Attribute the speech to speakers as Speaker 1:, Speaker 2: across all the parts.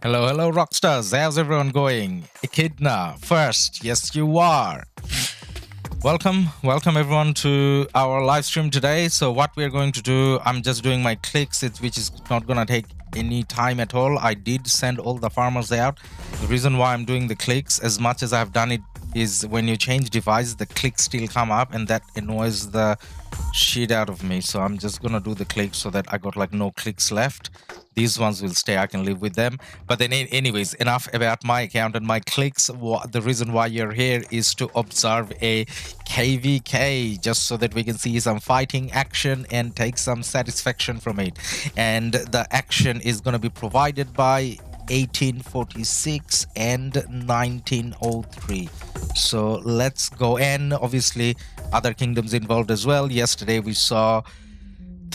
Speaker 1: Hello, hello, Rockstars. How's everyone going? Echidna, first. Yes, you are. Welcome everyone to our live stream today. So what we're going to do, I'm just doing my clicks, which is not going to take any time at all. I did send all the farmers out. The reason why I'm doing the clicks, as much as I've done it, is when you change device, the clicks still come up, and that annoys the shit out of me. So I'm just gonna do the clicks so that I got like no clicks left. These ones will stay, I can live with them. But then anyways, enough about my account and my clicks. The reason why you're here is to observe a KvK, just so that we can see some fighting action and take some satisfaction from it. And the action is going to be provided by 1846 and 1903. So let's go. And obviously other kingdoms involved as well. Yesterday we saw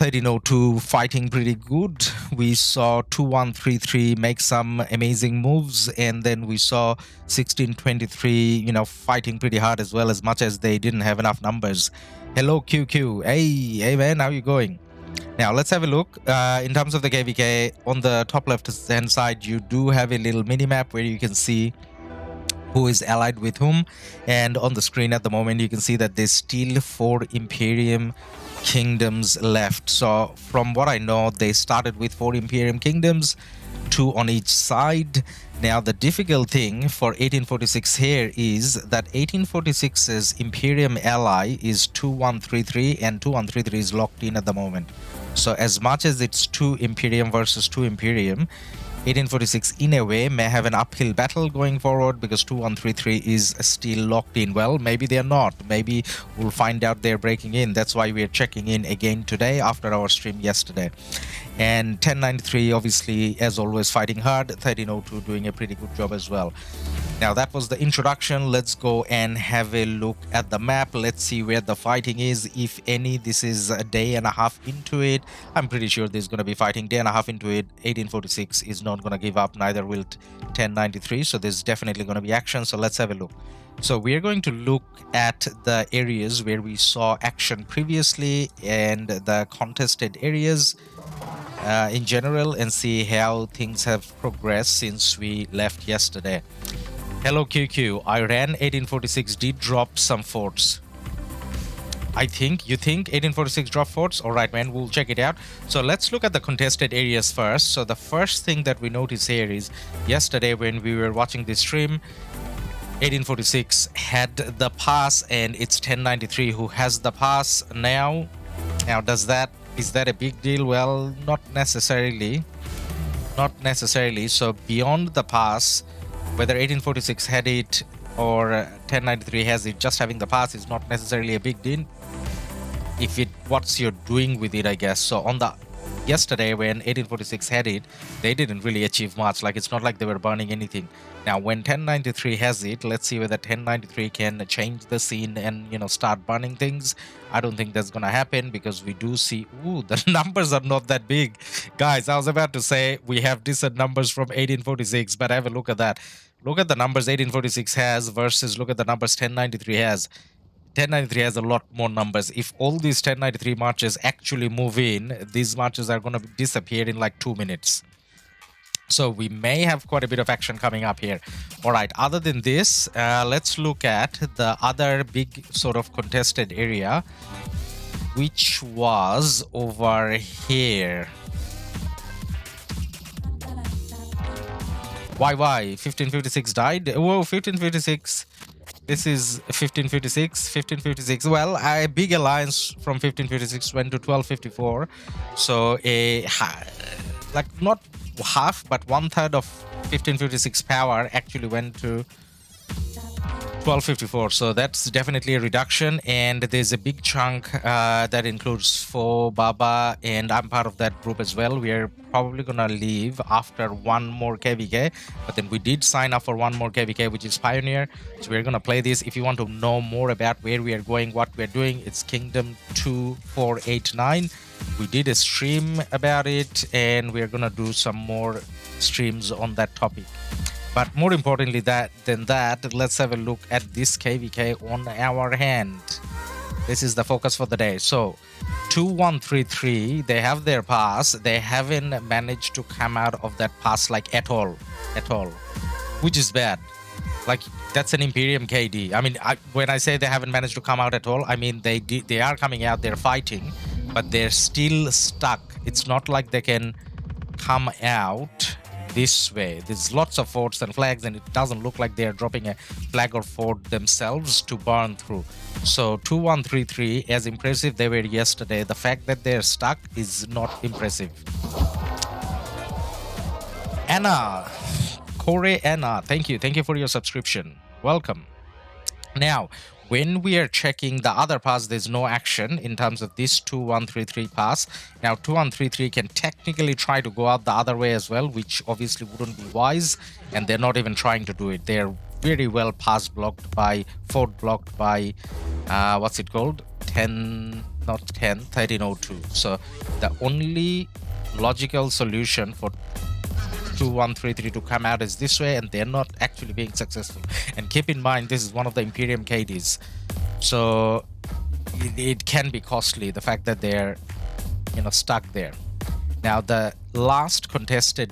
Speaker 1: 1302 fighting pretty good. We saw 2133 make some amazing moves, and then we saw 1623 fighting pretty hard as well, as much as they didn't have enough numbers. Hello QQ. Hey man, how you going? Now let's have a look. In terms of the KvK, on the top left hand side you do have a little mini map where you can see who is allied with whom, and on the screen at the moment you can see that there's still 4 Imperium kingdoms left. So from what I know, they started with 4 Imperium kingdoms, 2 on each side. Now the difficult thing for 1846 here is that 1846's Imperium ally is 2133, and 2133 is locked in at the moment. So as much as it's 2 Imperium versus 2 Imperium, 1846 in a way may have an uphill battle going forward, because 2133 is still locked in. Well, maybe they're not. Maybe we'll find out they're breaking in. That's why we're checking in again today after our stream yesterday. And 1093 obviously, as always, fighting hard. 1302 doing a pretty good job as well. Now that was the introduction. Let's go and have a look at the map. Let's see where the fighting is, if any. This is a day and a half into it. I'm pretty sure there's going to be fighting. Day and a half into it, 1846 is not going to give up, neither will 1093. So there's definitely going to be action. So let's have a look. So we're going to look at the areas where we saw action previously and the contested areas in general, and see how things have progressed since we left yesterday. Hello QQ, Iran 1846 did drop some forts. You think 1846 dropped forts? Alright man, we'll check it out. So let's look at the contested areas first. So the first thing that we notice here is, yesterday when we were watching this stream, 1846 had the pass, and it's 1093 who has the pass now. Now is that a big deal? Well, not necessarily. So beyond the pass, whether 1846 had it or 1093 has it, just having the pass is not necessarily a big deal. If what you're doing with it, I guess. So on the yesterday when 1846 had it, they didn't really achieve much. Like, it's not like they were burning anything. Now when 1093 has it, let's see whether 1093 can change the scene and start burning things. I don't think that's gonna happen, because we do see, the numbers are not that big, guys. I was about to say we have decent numbers from 1846, but have a look at that. Look at the numbers 1846 has versus look at the numbers 1093 has. 1093 has a lot more numbers. If all these 1093 marches actually move in, these marches are going to disappear in like 2 minutes. So we may have quite a bit of action coming up here. All right, other than this, let's look at the other big sort of contested area, which was over here. Why? 1556 died? Whoa, 1556. This is 1556. Well, a big alliance from 1556 went to 1254. So like not half, but 1/3 of 1556 power actually went to 1254. So that's definitely a reduction, and there's a big chunk that includes Fo, Baba, and I'm part of that group as well. We are probably gonna leave after one more KvK, but then we did sign up for one more KvK, which is Pioneer. So we're gonna play this. If you want to know more about where we are going, what we're doing, it's Kingdom 2489. We did a stream about it, and we're gonna do some more streams on that topic. But more importantly than that, let's have a look at this KvK on our hand. This is the focus for the day. So 2133, they have their pass. They haven't managed to come out of that pass like at all, which is bad. Like, that's an Imperium KD. I mean, when I say they haven't managed to come out at all, I mean they are coming out, they're fighting, but they're still stuck. It's not like they can come out this way. There's lots of forts and flags, and it doesn't look like they're dropping a flag or fort themselves to burn through. So 2133, as impressive they were yesterday, the fact that they're stuck is not impressive. Anna, Kore Anna, thank you for your subscription. Welcome. Now, when we are checking the other pass, there's no action in terms of this 2133 pass. Now 2133 can technically try to go out the other way as well, which obviously wouldn't be wise, and they're not even trying to do it. They're very well pass blocked by, fort blocked by, what's it called? 1302. So the only logical solution for 2133 to come out is this way, and they're not actually being successful. And keep in mind, this is one of the Imperium KDs, so it can be costly, the fact that they're, you know, stuck there. Now the last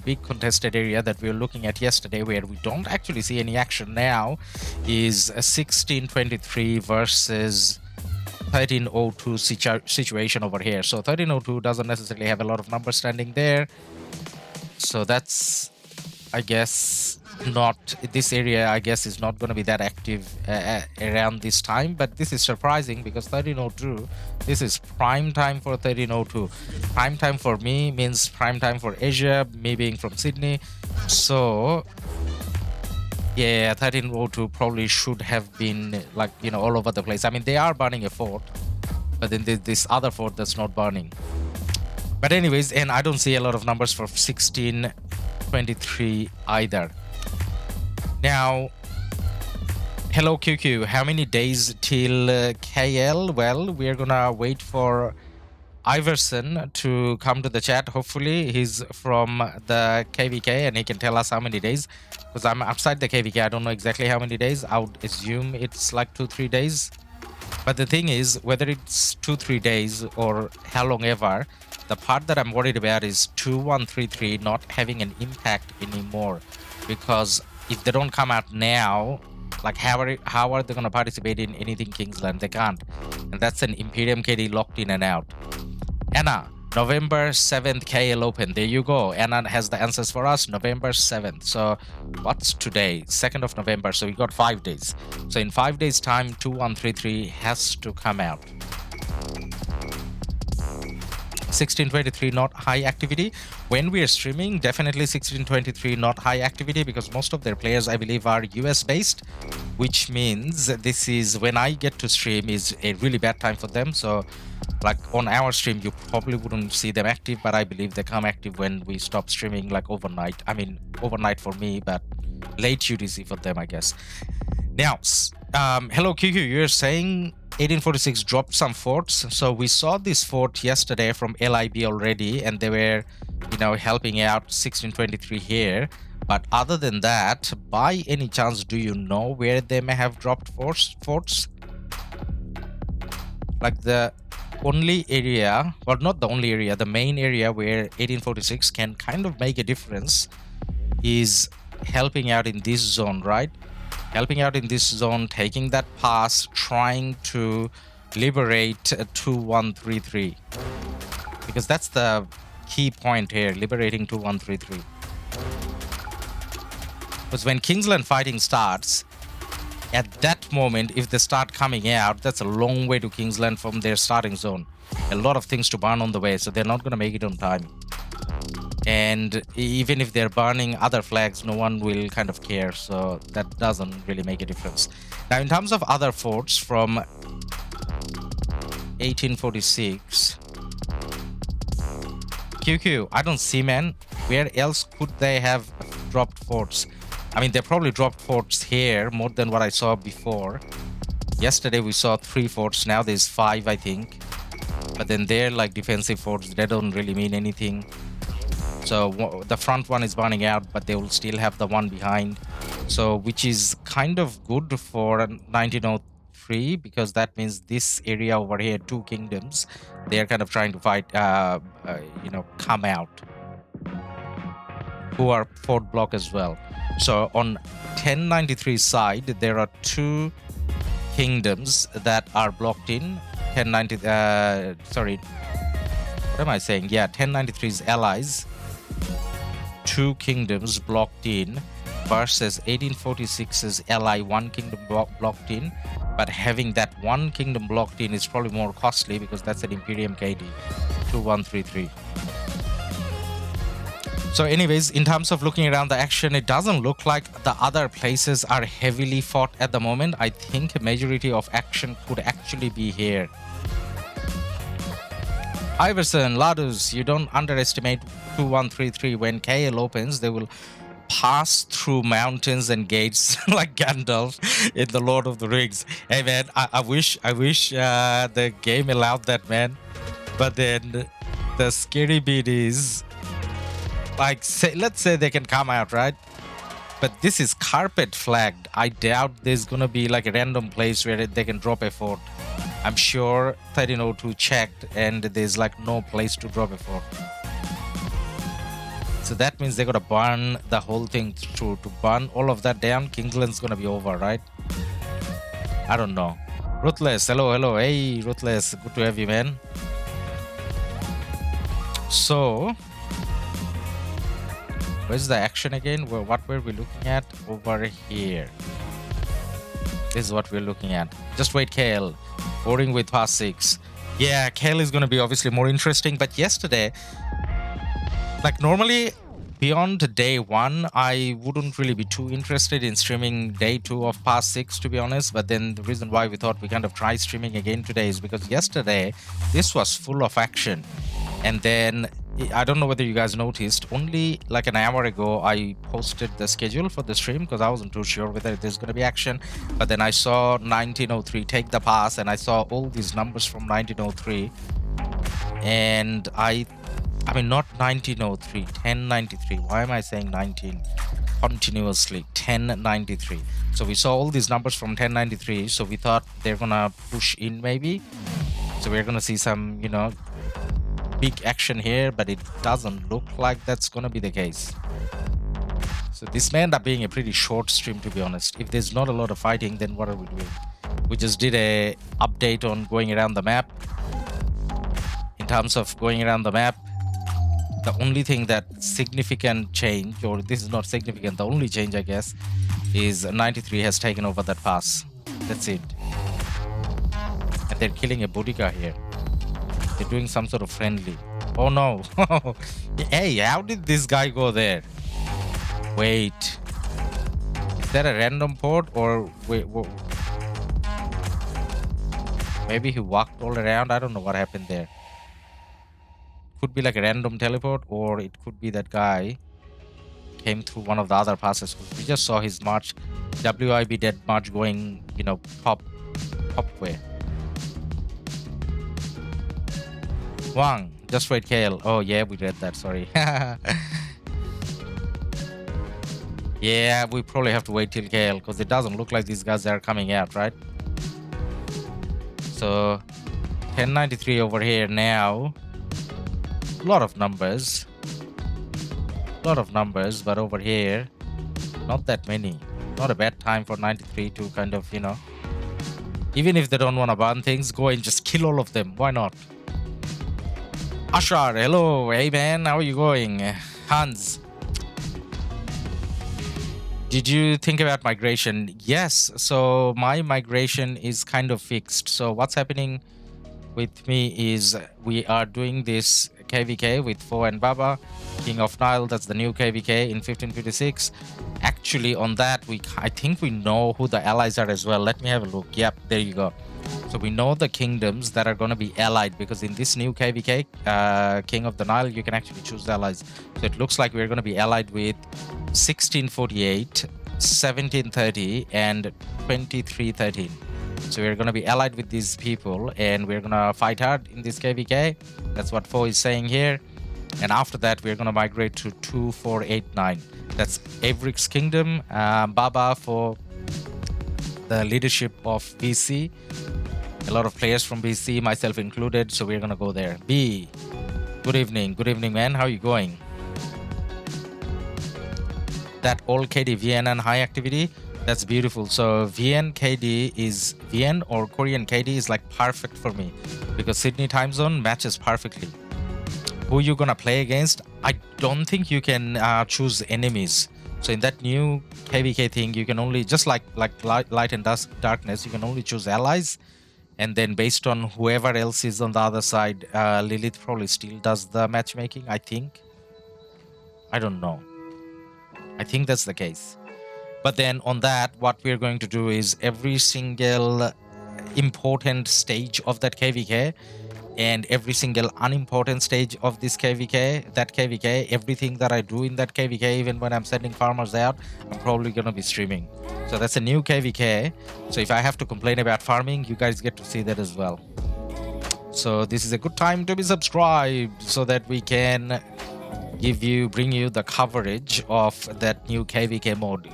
Speaker 1: big contested area that we were looking at yesterday, where we don't actually see any action now, is a 1623 versus 1302 situation over here. So 1302 doesn't necessarily have a lot of numbers standing there. So that's, I guess, not, this area, I guess, is not going to be that active around this time. But this is surprising, because 1302, this is prime time for 1302. Prime time for me means prime time for Asia, me being from Sydney. So yeah, 1302 probably should have been, like, you know, all over the place. I mean, they are burning a fort, but then there's this other fort that's not burning. But anyways, and I don't see a lot of numbers for 1623 either. Now, hello QQ, how many days till KL? Well, we're gonna wait for Iverson to come to the chat. Hopefully he's from the KvK and he can tell us how many days, because I'm outside the KvK. I don't know exactly how many days. I would assume it's like 2-3 days. But the thing is, whether it's 2-3 days or how long ever, the part that I'm worried about is 2133 not having an impact anymore. Because if they don't come out now, like, how are they going to participate in anything Kingsland? They can't. And that's an Imperium KD locked in and out. Anna, November 7th KL Open. There you go. Anna has the answers for us. November 7th. So what's today? 2nd of November. So we got 5 days. So in 5 days time, 2133 has to come out. 1623 not high activity. When we are streaming, definitely 1623 not high activity, because most of their players, I believe, are US based, which means this is, when I get to stream, is a really bad time for them. So like on our stream, you probably wouldn't see them active, but I believe they come active when we stop streaming, like overnight. I mean, overnight for me, but late UTC for them, I guess. Now, hello QQ, you're saying 1846 dropped some forts. So we saw this fort yesterday from LIB already, and they were, you know, helping out 1623 here. But other than that, by any chance, do you know where they may have dropped forts? Like the only area, well, not the only area, the main area where 1846 can kind of make a difference is helping out in this zone, right? Helping out in this zone, taking that pass, trying to liberate 2133. Because that's the key point here, liberating 2133. Because when Kingsland fighting starts, at that moment, if they start coming out, that's a long way to Kingsland from their starting zone. A lot of things to burn on the way, so they're not going to make it on time. And even if they're burning other flags, no one will kind of care, so that doesn't really make a difference. Now, in terms of other forts from 1846, QQ, I don't see, man. Where else could they have dropped forts? I mean, they probably dropped forts here more than what I saw before. Yesterday we saw 3 forts, now there's 5, I think. But then they're like defensive forts, they don't really mean anything. So the front one is burning out, but they will still have the one behind. So which is kind of good for 1903 3 because that means this area over here, 2 kingdoms, they are kind of trying to fight, you know, come out, who are 4th block as well. So on 1093 side, there are 2 kingdoms that are blocked in. 1090, sorry, what am I saying? Yeah, 1093's allies, 2 kingdoms blocked in, versus 1846's ally, 1 kingdom blocked in. But having that 1 kingdom blocked in is probably more costly because that's an Imperium KD 2133. So anyways, in terms of looking around the action, it doesn't look like the other places are heavily fought at the moment. I think a majority of action could actually be here. Iverson, Ladus, you don't underestimate 2133. When KL opens, they will pass through mountains and gates like Gandalf in the Lord of the Rings. Hey man, I wish the game allowed that, man. But then the scary bit is, like, let's say they can come out, right? But this is carpet flagged. I doubt there's gonna be like a random place where they can drop a fort. I'm sure 1302 checked and there's like no place to drop a fort. So that means they gotta burn the whole thing through. To burn all of that down, Kingsland's gonna be over, right? I don't know. Ruthless, hello. Hey, Ruthless, good to have you, man. So, where's the action again? Well, what were we looking at? Over here. This is what we're looking at. Just wait, KL. Boarding with pass 6. Yeah, KL is going to be obviously more interesting. But yesterday, like normally, beyond day 1, I wouldn't really be too interested in streaming day 2 of pass 6, to be honest. But then the reason why we thought we kind of try streaming again today is because yesterday, this was full of action. And then, I don't know whether you guys noticed, only like an hour ago I posted the schedule for the stream because I wasn't too sure whether there's going to be action. But then I saw 1903 take the pass and I saw all these numbers from 1903. And I mean, not 1903, 1093. Why am I saying 19 continuously? 1093. So we saw all these numbers from 1093. So we thought they're going to push in maybe. So we're going to see some, you know, big action here, but it doesn't look like that's gonna be the case. So this may end up being a pretty short stream, to be honest. If there's not a lot of fighting, then what are we doing? We just did a update on going around the map. In terms of going around the map, the only thing that significant change, or this is not significant, the only change I guess, is 93 has taken over that pass. That's it. And they're killing a Boudica here. They're doing some sort of friendly. Oh no. Hey, how did this guy go there? Wait. Is that a random port or wait? Maybe he walked all around. I don't know what happened there. Could be like a random teleport, or it could be that guy came through one of the other passes. We just saw his march, WIB dead march going, you know, pop way. Wang, just wait, KL. Oh yeah, we read that, sorry. Yeah, we probably have to wait till KL because it doesn't look like these guys are coming out, right? So 1093 over here now. A lot of numbers, but over here not that many. Not a bad time for 93 to kind of, you know, even if they don't want to burn things, go and just kill all of them. Why not? Ashar, hello. Hey man, how are you going? Hans, did you think about migration? Yes, so my migration is kind of fixed. So what's happening with me is we are doing this KvK with Fo and Baba, King of Nile. That's the new KvK in 1556. Actually, on that, I think we know who the allies are as well. Let me have a look. Yep, there you go. So we know the kingdoms that are going to be allied, because in this new KvK, King of the Nile, you can actually choose the allies. So it looks like we're going to be allied with 1648, 1730, and 2313. So we're going to be allied with these people, and we're going to fight hard in this KvK. That's what Fo is saying here. And after that, we're going to migrate to 2489. That's Avric's kingdom. Baba for the leadership of BC. A lot of players from BC, myself included, so we're gonna go there. B, good evening, man. How are you going? That all KD VN and high activity, that's beautiful. So VN KD is VN or Korean KD is like perfect for me because Sydney time zone matches perfectly. Who you gonna play against? I don't think you can choose enemies. So in that new KvK thing, you can only, just like light and darkness, you can only choose allies. And then based on whoever else is on the other side, Lilith probably still does the matchmaking, I think. I don't know. I think that's the case. But then on that, what we're going to do is every single important stage of that KvK and every single unimportant stage of this KvK, that KvK, everything that I do in that KvK, even when I'm sending farmers out, I'm probably going to be streaming. So that's a new KvK. So if I have to complain about farming, you guys get to see that as well. So this is a good time to be subscribed so that we can bring you the coverage of that new KvK mode.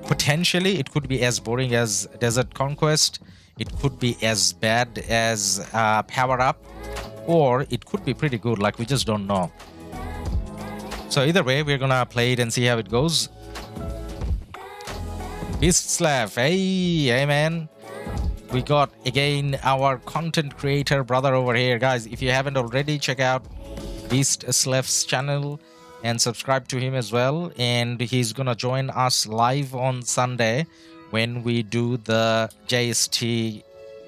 Speaker 1: Potentially, it could be as boring as Desert Conquest. It could be as bad as Power Up, or it could be pretty good, like we just don't know. So either way, we're gonna play it and see how it goes. Beastslav, hey man. We got again our content creator brother over here. Guys, if you haven't already, check out Beastslav's channel and subscribe to him as well. And he's gonna join us live on Sunday when we do the JST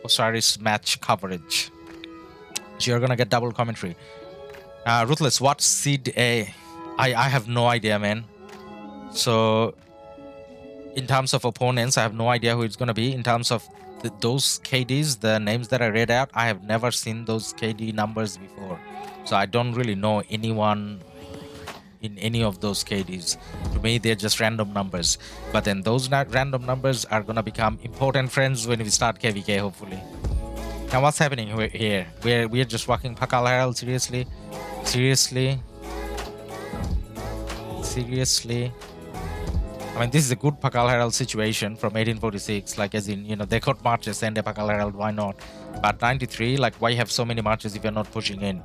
Speaker 1: Osiris match coverage. So you're gonna get double commentary. Ruthless, what seed A? I have no idea, man. So in terms of opponents, I have no idea who it's gonna be. In terms of those KDs, the names that I read out, I have never seen those KD numbers before. So I don't really know anyone in any of those KDs. To me, they're just random numbers. But then those random numbers are gonna become important friends when we start KvK, hopefully. Now, what's happening here? We're just walking Pakal Herald, seriously? Seriously? Seriously? I mean, this is a good Pakal Herald situation from 1846. Like, as in, you know, they got marches, send a Pakal Herald, why not? But 93, like, why have so many marches if you're not pushing in?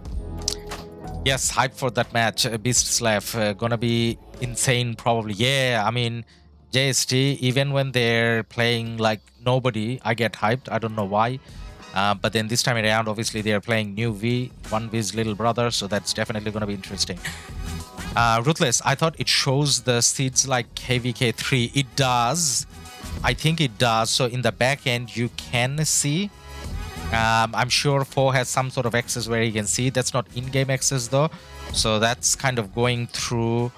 Speaker 1: Yes, hype for that match. Beastslav, gonna be insane, probably. Yeah, I mean, JST, even when they're playing like nobody, I get hyped. I don't know why. But then this time around, obviously, they're playing new V, 1V's little brother, so that's definitely gonna be interesting. Ruthless, I thought it shows the seeds like KvK3. It does. I think it does. So in the back end, you can see. I'm sure 4 has some sort of access where you can see. That's not in-game access though. So that's kind of going through,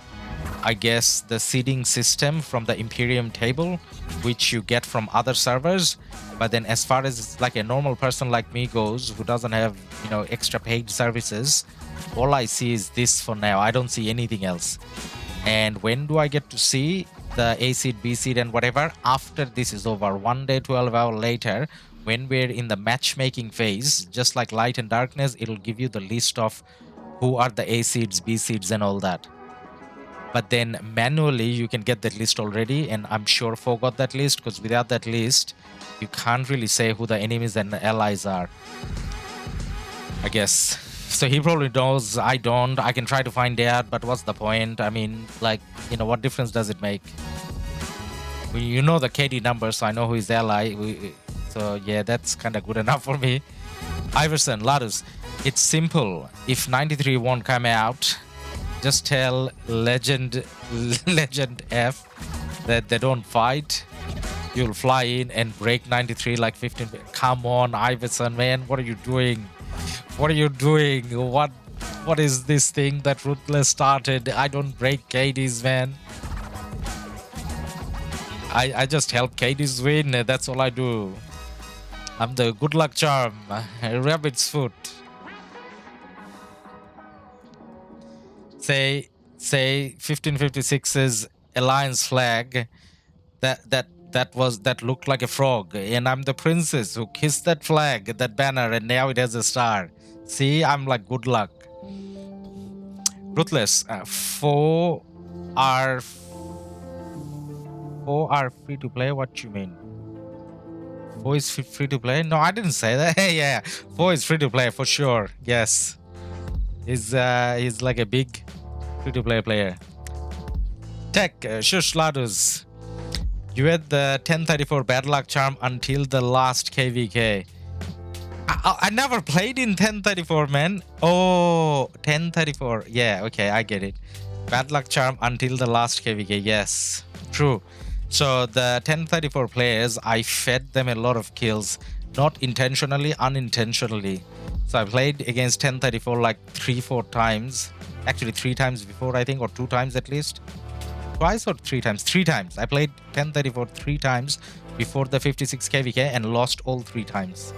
Speaker 1: I guess, the seeding system from the Imperium table, which you get from other servers. But then as far as like a normal person like me goes, who doesn't have, you know, extra paid services, all I see is this for now. I don't see anything else. And when do I get to see the A seed, B seed and whatever? After this is over, 1 day, 12 hours later, when we're in the matchmaking phase, just like light and darkness, it'll give you the list of who are the A seeds, B seeds and all that. But then manually you can get that list already, and I'm sure Fo got that list, because without that list you can't really say who the enemies and the allies are, I guess. So he probably knows, I don't. I can try to find out, but what's the point? I mean, like, you know, what difference does it make? You know the KD numbers, so I know who is the ally. So yeah, that's kind of good enough for me. Iverson, Ladus, it's simple. If 93 won't come out, just tell Legend F that they don't fight. You'll fly in and break 93 like 15. Come on, Iverson, man, what are you doing? What are you doing? What is this thing that Ruthless started? I don't break KDs, man. I just help KDs win. That's all I do. I'm the good luck charm. Rabbit's foot. Say 1556's alliance flag. That looked like a frog, and I'm the princess who kissed that flag, that banner, and now it has a star. See, I'm like good luck. Ruthless, 4 are free to play. What you mean? 4 is free to play? No, I didn't say that. Yeah, 4 is free to play for sure. Yes. He's like a big free to play player. Tech, shush ladus. You had the 1034 bad luck charm until the last KvK. I never played in 1034, man. Oh, 1034. Yeah, okay, I get it. Bad luck charm until the last KvK. Yes, true. So the 1034 players, I fed them a lot of kills, not intentionally, unintentionally. So I played against 1034 like 3-4 times. Actually 3 times before, I think, or 2 times at least. Twice or 3 times? 3 times. I played 1034 3 times before the 56 KvK and lost all 3 times.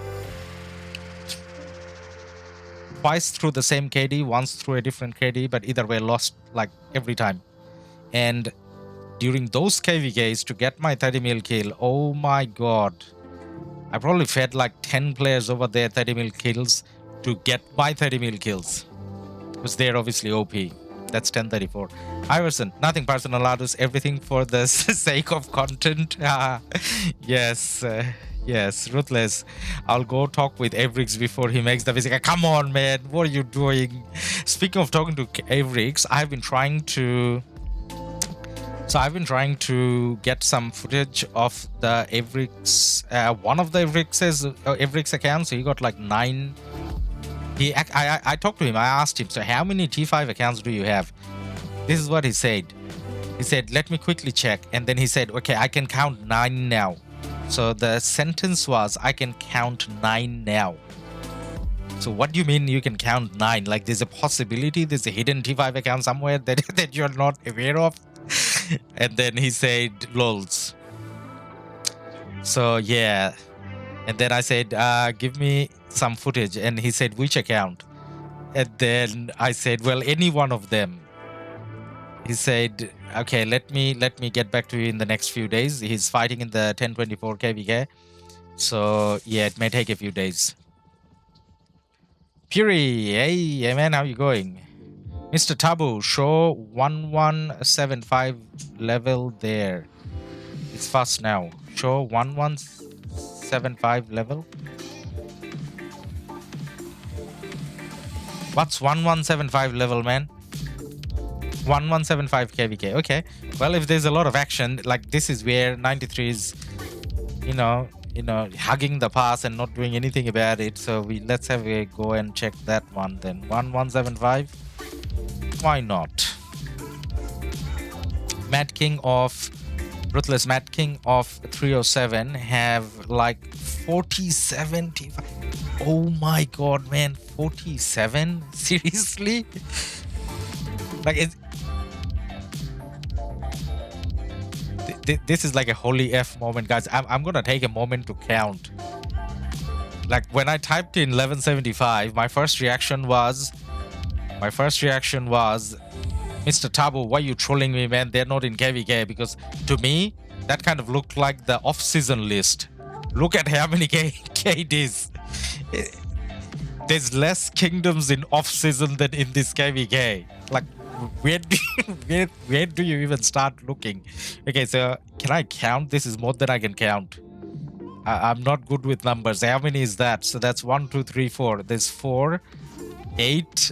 Speaker 1: Twice through the same KD, once through a different KD, but either way lost like every time. And during those KvKs to get my 30 mil kill, oh my god. I probably fed like 10 players over there 30 mil kills to get my 30 mil kills. Because they're obviously OP. That's 1034. Iverson, nothing personal, Ladus, everything for the sake of content. Yes. Yes, Ruthless. I'll go talk with Avrix before he makes the visit. Come on, man. What are you doing? Speaking of talking to Avrix, I've been trying to... So I've been trying to get some footage of the Avrix, one of the Avrix accounts. So he got like 9. I talked to him. I asked him, so how many T5 accounts do you have? This is what he said. He said, let me quickly check. And then he said, okay, I can count 9 now. So the sentence was, I can count 9 now. So what do you mean you can count 9? Like there's a possibility there's a hidden T5 account somewhere that you're not aware of? And then he said, lols. So yeah. And then I said, give me some footage. And he said, which account? And then I said, well, any one of them. He said, okay, let me get back to you in the next few days. He's fighting in the 1024 KvK. So yeah, it may take a few days. Puri, hey man, how you going? Mr. Tabu, show 1175 level there. It's fast now. Show 1175 level. What's 1175 level, man? 1175 KvK. Okay. Well, if there's a lot of action, like this is where 93 is, you know, hugging the pass and not doing anything about it. So let's have a go and check that one then. 1175. Why not? Mad King of Ruthless Mad King of 307 have like 47. Oh my god, man, 47? Seriously? Like it's this is like a holy F moment, guys. I'm gonna take a moment to count. Like when I typed in 1175, my first reaction was, Mr. Tabu, why are you trolling me, man? They're not in KvK. Because to me, that kind of looked like the off-season list. Look at how many KDs. There's less kingdoms in off-season than in this KvK. Like, where do you even start looking? Okay, so can I count? This is more than I can count. I'm not good with numbers. How many is that? So that's 1, 2, 3, 4. There's 4, 8,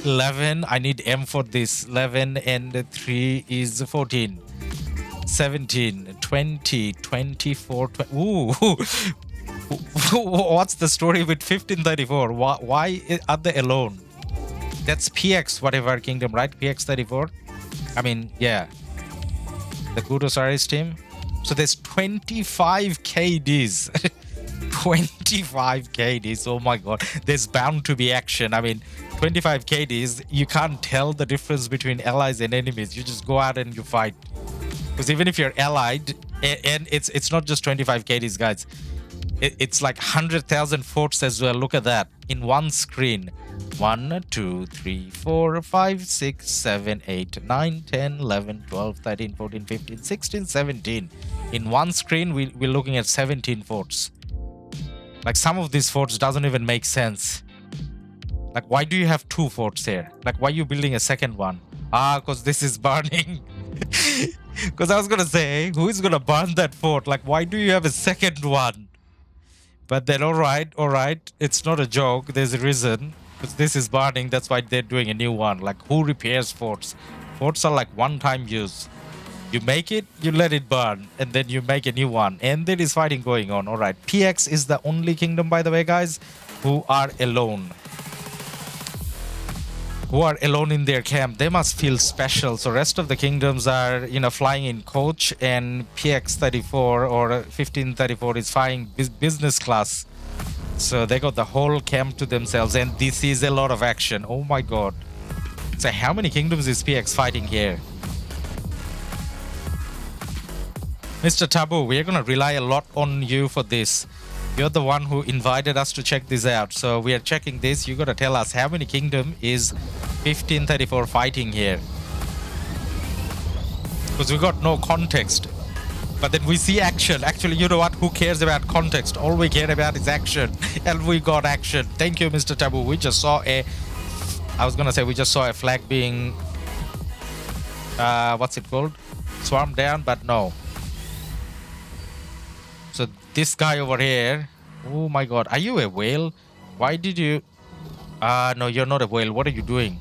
Speaker 1: 11. I need M for this. 11 and 3 is 14. 17, 20, 24, 20. Ooh. What's the story with 1534? Why are they alone? That's PX whatever kingdom, right? PX 34. I mean, yeah. The good Osiris team. So there's 25 KDs. 25 KDs. Oh my god. There's bound to be action. I mean, 25 KDs, you can't tell the difference between allies and enemies. You just go out and you fight. Because even if you're allied, and it's not just 25 KDs, guys. It's like 100,000 forts as well. Look at that. In one screen. 1, 2, 3, 4, 5, 6, 7, 8, 9, 10, 11, 12, 13, 14, 15, 16, 17. In one screen, we're looking at 17 forts. Like some of these forts doesn't even make sense. Like why do you have 2 forts here? Like why are you building a second one? Ah, because this is burning. Because I was gonna say, who is gonna burn that fort? Like, why do you have a second one? But then, all right, it's not a joke. There's a reason. Because this is burning, that's why they're doing a new one. Like, who repairs forts? Forts are like one-time use. You make it, you let it burn, and then you make a new one. And there is fighting going on. All right, PX is the only kingdom, by the way, guys, who are alone. Who are alone in their camp. They must feel special. So rest of the kingdoms are, you know, flying in coach, and PX34 or 1534 is flying business class. So they got the whole camp to themselves, and this is a lot of action. Oh my god. So how many kingdoms is PX fighting here? Mr. Tabu, we are going to rely a lot on you for this. You're the one who invited us to check this out. So we are checking this. You got to tell us how many kingdom is 1534 fighting here. Because we got no context. But then we see action. Actually, you know what? Who cares about context? All we care about is action. And we got action. Thank you, Mr. Tabu. We just saw a... I was going to say we just saw a flag being... what's it called? Swarmed down, but no. So this guy over here, oh my god, are you a whale? Why did you... no, you're not a whale. What are you doing?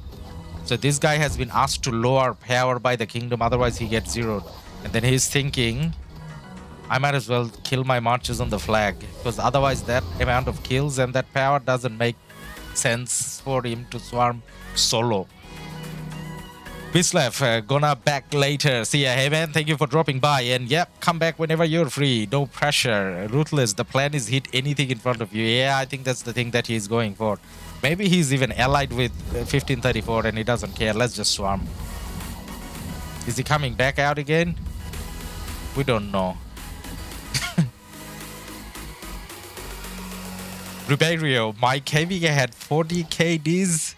Speaker 1: So this guy has been asked to lower power by the kingdom, otherwise he gets zeroed. And then he's thinking, I might as well kill my marches on the flag, because otherwise that amount of kills and that power doesn't make sense for him to swarm solo. Bislav, gonna back later. See ya. Hey man, thank you for dropping by. And yep, come back whenever you're free. No pressure. Ruthless, the plan is hit anything in front of you. Yeah, I think that's the thing that he's going for. Maybe he's even allied with 1534 and he doesn't care. Let's just swarm. Is he coming back out again? We don't know. Ribeiro, my KvK had 40 KDs.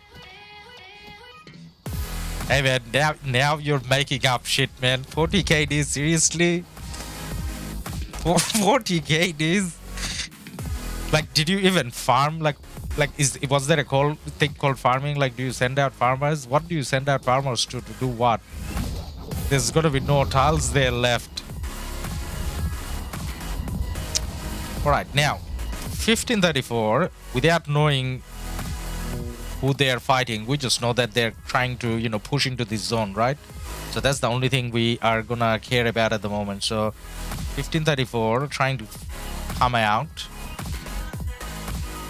Speaker 1: Hey man, now you're making up shit, man. 40 KDs, seriously? 40 KDs? Like, did you even farm? Like, was there a thing called farming? Like, do you send out farmers? What do you send out farmers to do what? There's gonna be no tiles there left. Alright, now, 1534, without knowing who they are fighting, we just know that they're trying to, you know, push into this zone, right? So that's the only thing we are gonna care about at the moment. So 1534 trying to come out.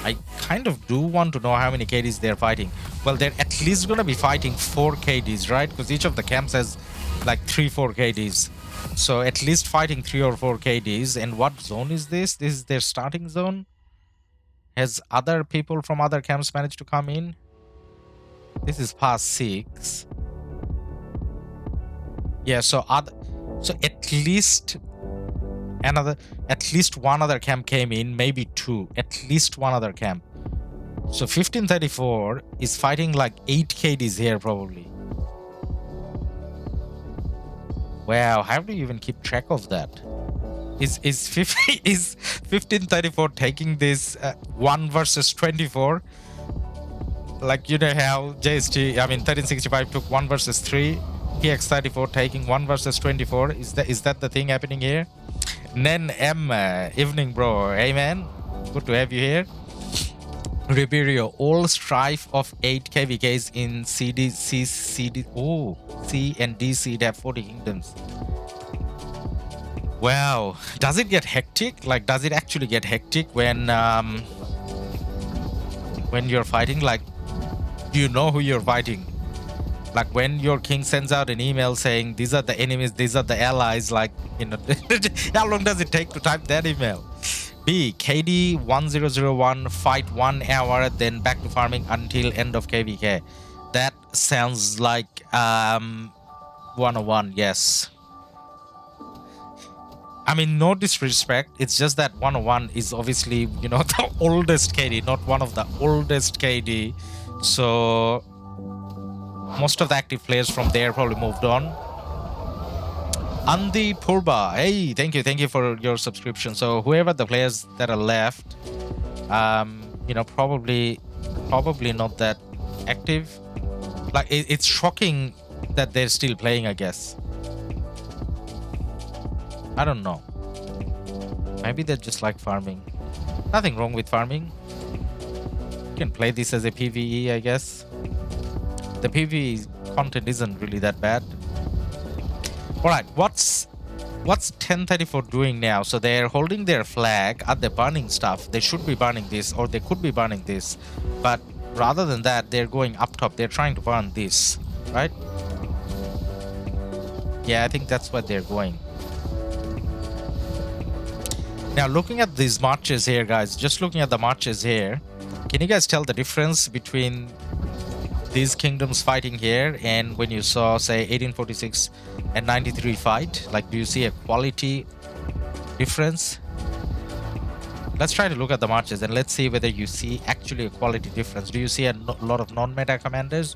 Speaker 1: I kind of do want to know how many KDs they're fighting. Well, they're at least gonna be fighting 4 KDs, right? Because each of the camps has like 3-4 KDs. So at least fighting 3 or 4 KDs. And what zone is this? This is their starting zone. Has other people from other camps managed to come in? This is past 6. Yeah, so at least one other camp came in, maybe 2. At least one other camp. So 1534 is fighting like 8 KDs here probably. Wow, how do you even keep track of that? Is 1534 taking this 1 versus 24? Like, you know how JST, I mean 1365 took 1 versus 3. PX34 taking 1 versus 24. Is that the thing happening here? Nen M, evening bro. Hey man, good to have you here. Ribeiro, all strife of 8 KvKs in C and D seed have 40 kingdoms. Wow, does it get hectic? Like, does it actually get hectic when you're fighting? Like, do you know who you're fighting? Like, when your king sends out an email saying these are the enemies, these are the allies, like, you know, how long does it take to type that email? B, KD 1001, fight 1 hour, then back to farming until end of KvK. That sounds like 101, yes. I mean, no disrespect, it's just that 101 is obviously, you know, the oldest KD, not one of the oldest KD. So most of the active players from there probably moved on. Andi Purba, hey, thank you for your subscription. So whoever the players that are left, you know, probably not that active. Like, it's shocking that they're still playing, I guess. I don't know. Maybe they just like farming. Nothing wrong with farming. You can play this as a PvE, I guess. The PvE content isn't really that bad. Alright, what's 1034 doing now? So they're holding their flag. Are they burning stuff? They should be burning this, or they could be burning this. But rather than that, they're going up top. They're trying to burn this, right? Yeah, I think that's what they're going. Now, looking at these marches here, guys, just looking at the marches here, can you guys tell the difference between these kingdoms fighting here and when you saw, say, 1846 and 93 fight? Like, do you see a quality difference? Let's try to look at the marches and let's see whether you see actually a quality difference. Do you see a lot of non-meta commanders?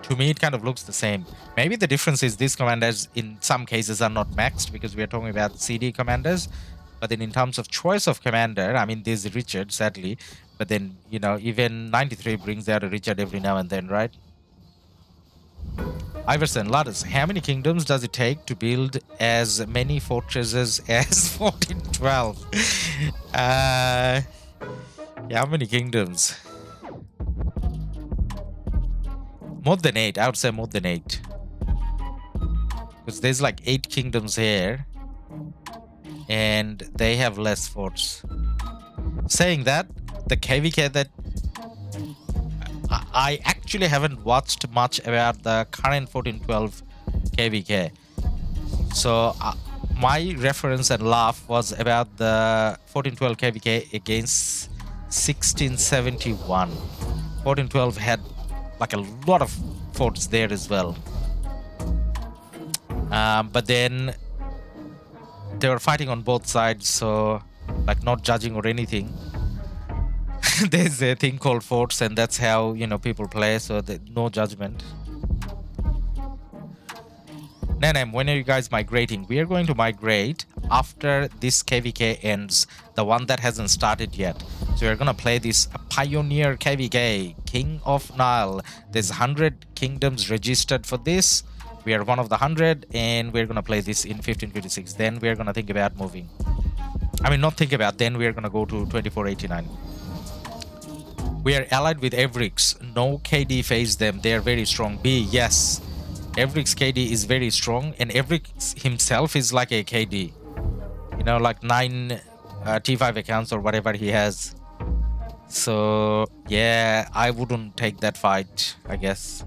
Speaker 1: To me, it kind of looks the same. Maybe the difference is these commanders in some cases are not maxed because we are talking about CD commanders. But then in terms of choice of commander, I mean, there's Richard, sadly. But then, you know, even 93 brings out a Richard every now and then, right? Iverson, Ladus, how many kingdoms does it take to build as many fortresses as 1412? Yeah, how many kingdoms? More than 8. I would say more than 8. Because there's like 8 kingdoms here. And they have less forts. Saying that, the KvK that I actually haven't watched much about the current 1412 KvK. So my reference and laugh was about the 1412 KvK against 1671. 1412 had like a lot of forts there as well. But then they were fighting on both sides, so like not judging or anything. There's a thing called forts, and that's how, you know, people play, so no judgment. Nanem, when are you guys migrating? We are going to migrate after this KvK ends, the one that hasn't started yet. So we're gonna play this Pioneer KvK, King of Nile. There's 100 kingdoms registered for this. We are one of the 100, and we're gonna play this in 1556. Then we're gonna think about moving. I mean, not think about, then we're gonna go to 2489. We are allied with Evrix. No KD phase them. They are very strong. B, yes. Evrix KD is very strong, and Evrix himself is like a KD. You know, like 9 T5 accounts or whatever he has. So, yeah, I wouldn't take that fight, I guess.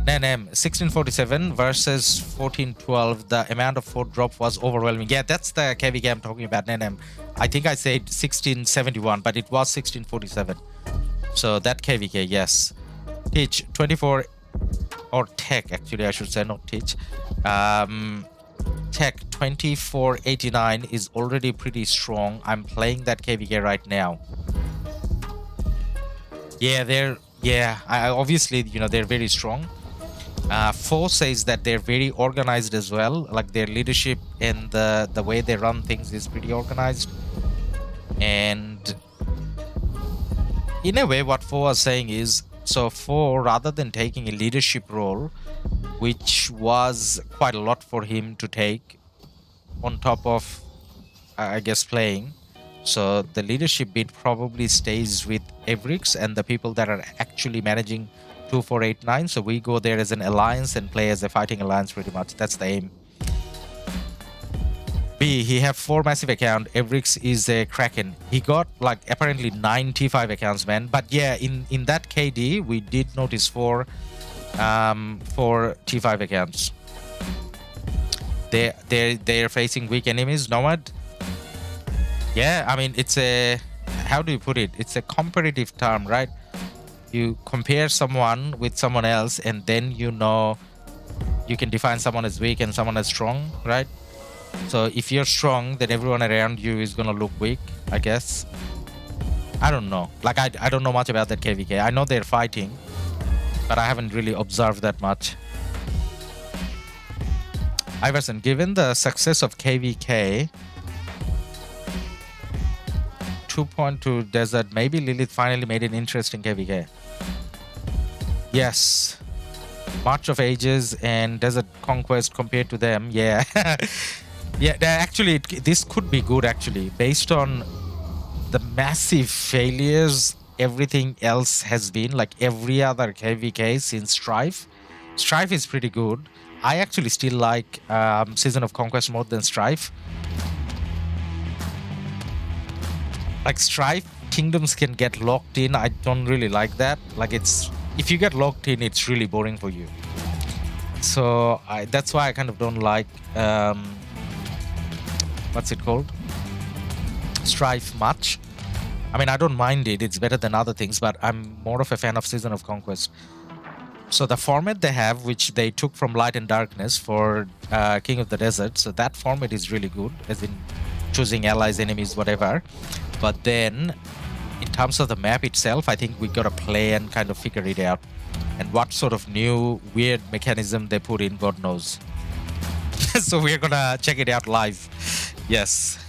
Speaker 1: Nanem, 1647 versus 1412, the amount of fort drop was overwhelming. Yeah, that's the KvK I'm talking about, Nanem. I think I said 1671, but it was 1647. So that KvK, yes. Teach 24, or Tech, actually, I should say, not Teach. Tech 2489 is already pretty strong. I'm playing that KvK right now. Yeah, obviously, you know, they're very strong. 4 says that they're very organized as well, like their leadership and the way they run things is pretty organized. And in a way, what 4 was saying is, so 4, rather than taking a leadership role, which was quite a lot for him to take on top of, I guess, playing, so the leadership bit probably stays with Evrix and the people that are actually managing 2489. So we go there as an alliance and play as a fighting alliance pretty much. That's the aim. B, he have 4 massive account. Evrix is a Kraken. He got like apparently 9 T5 accounts, man. But yeah, in that KD, we did notice 4 T5 accounts. They're facing weak enemies. Nomad. Yeah, I mean, it's a, how do you put it? It's a competitive term, right? You compare someone with someone else, and then you know you can define someone as weak and someone as strong, right? So if you're strong, then everyone around you is gonna look weak, I guess. I don't know. Like, I don't know much about that KvK. I know they're fighting, but I haven't really observed that much. Iverson, given the success of KvK 2.2 Desert, maybe Lilith finally made an interesting KvK. Yes. March of Ages and Desert Conquest compared to them, yeah. Yeah, actually, this could be good, actually. Based on the massive failures everything else has been, like every other KvK since Strife. Strife is pretty good. I actually still like Season of Conquest more than Strife. Like Strife, kingdoms can get locked in. I don't really like that. Like if you get locked in, it's really boring for you. So that's why I kind of don't like what's it called? Strife much. I mean, I don't mind it. It's better than other things, but I'm more of a fan of Season of Conquest. So the format they have, which they took from Light and Darkness for King of the Desert, so that format is really good, as in choosing allies, enemies, whatever. But then, in terms of the map itself, I think we gotta play and kind of figure it out. And what sort of new weird mechanism they put in, God knows. So we're gonna check it out live. Yes.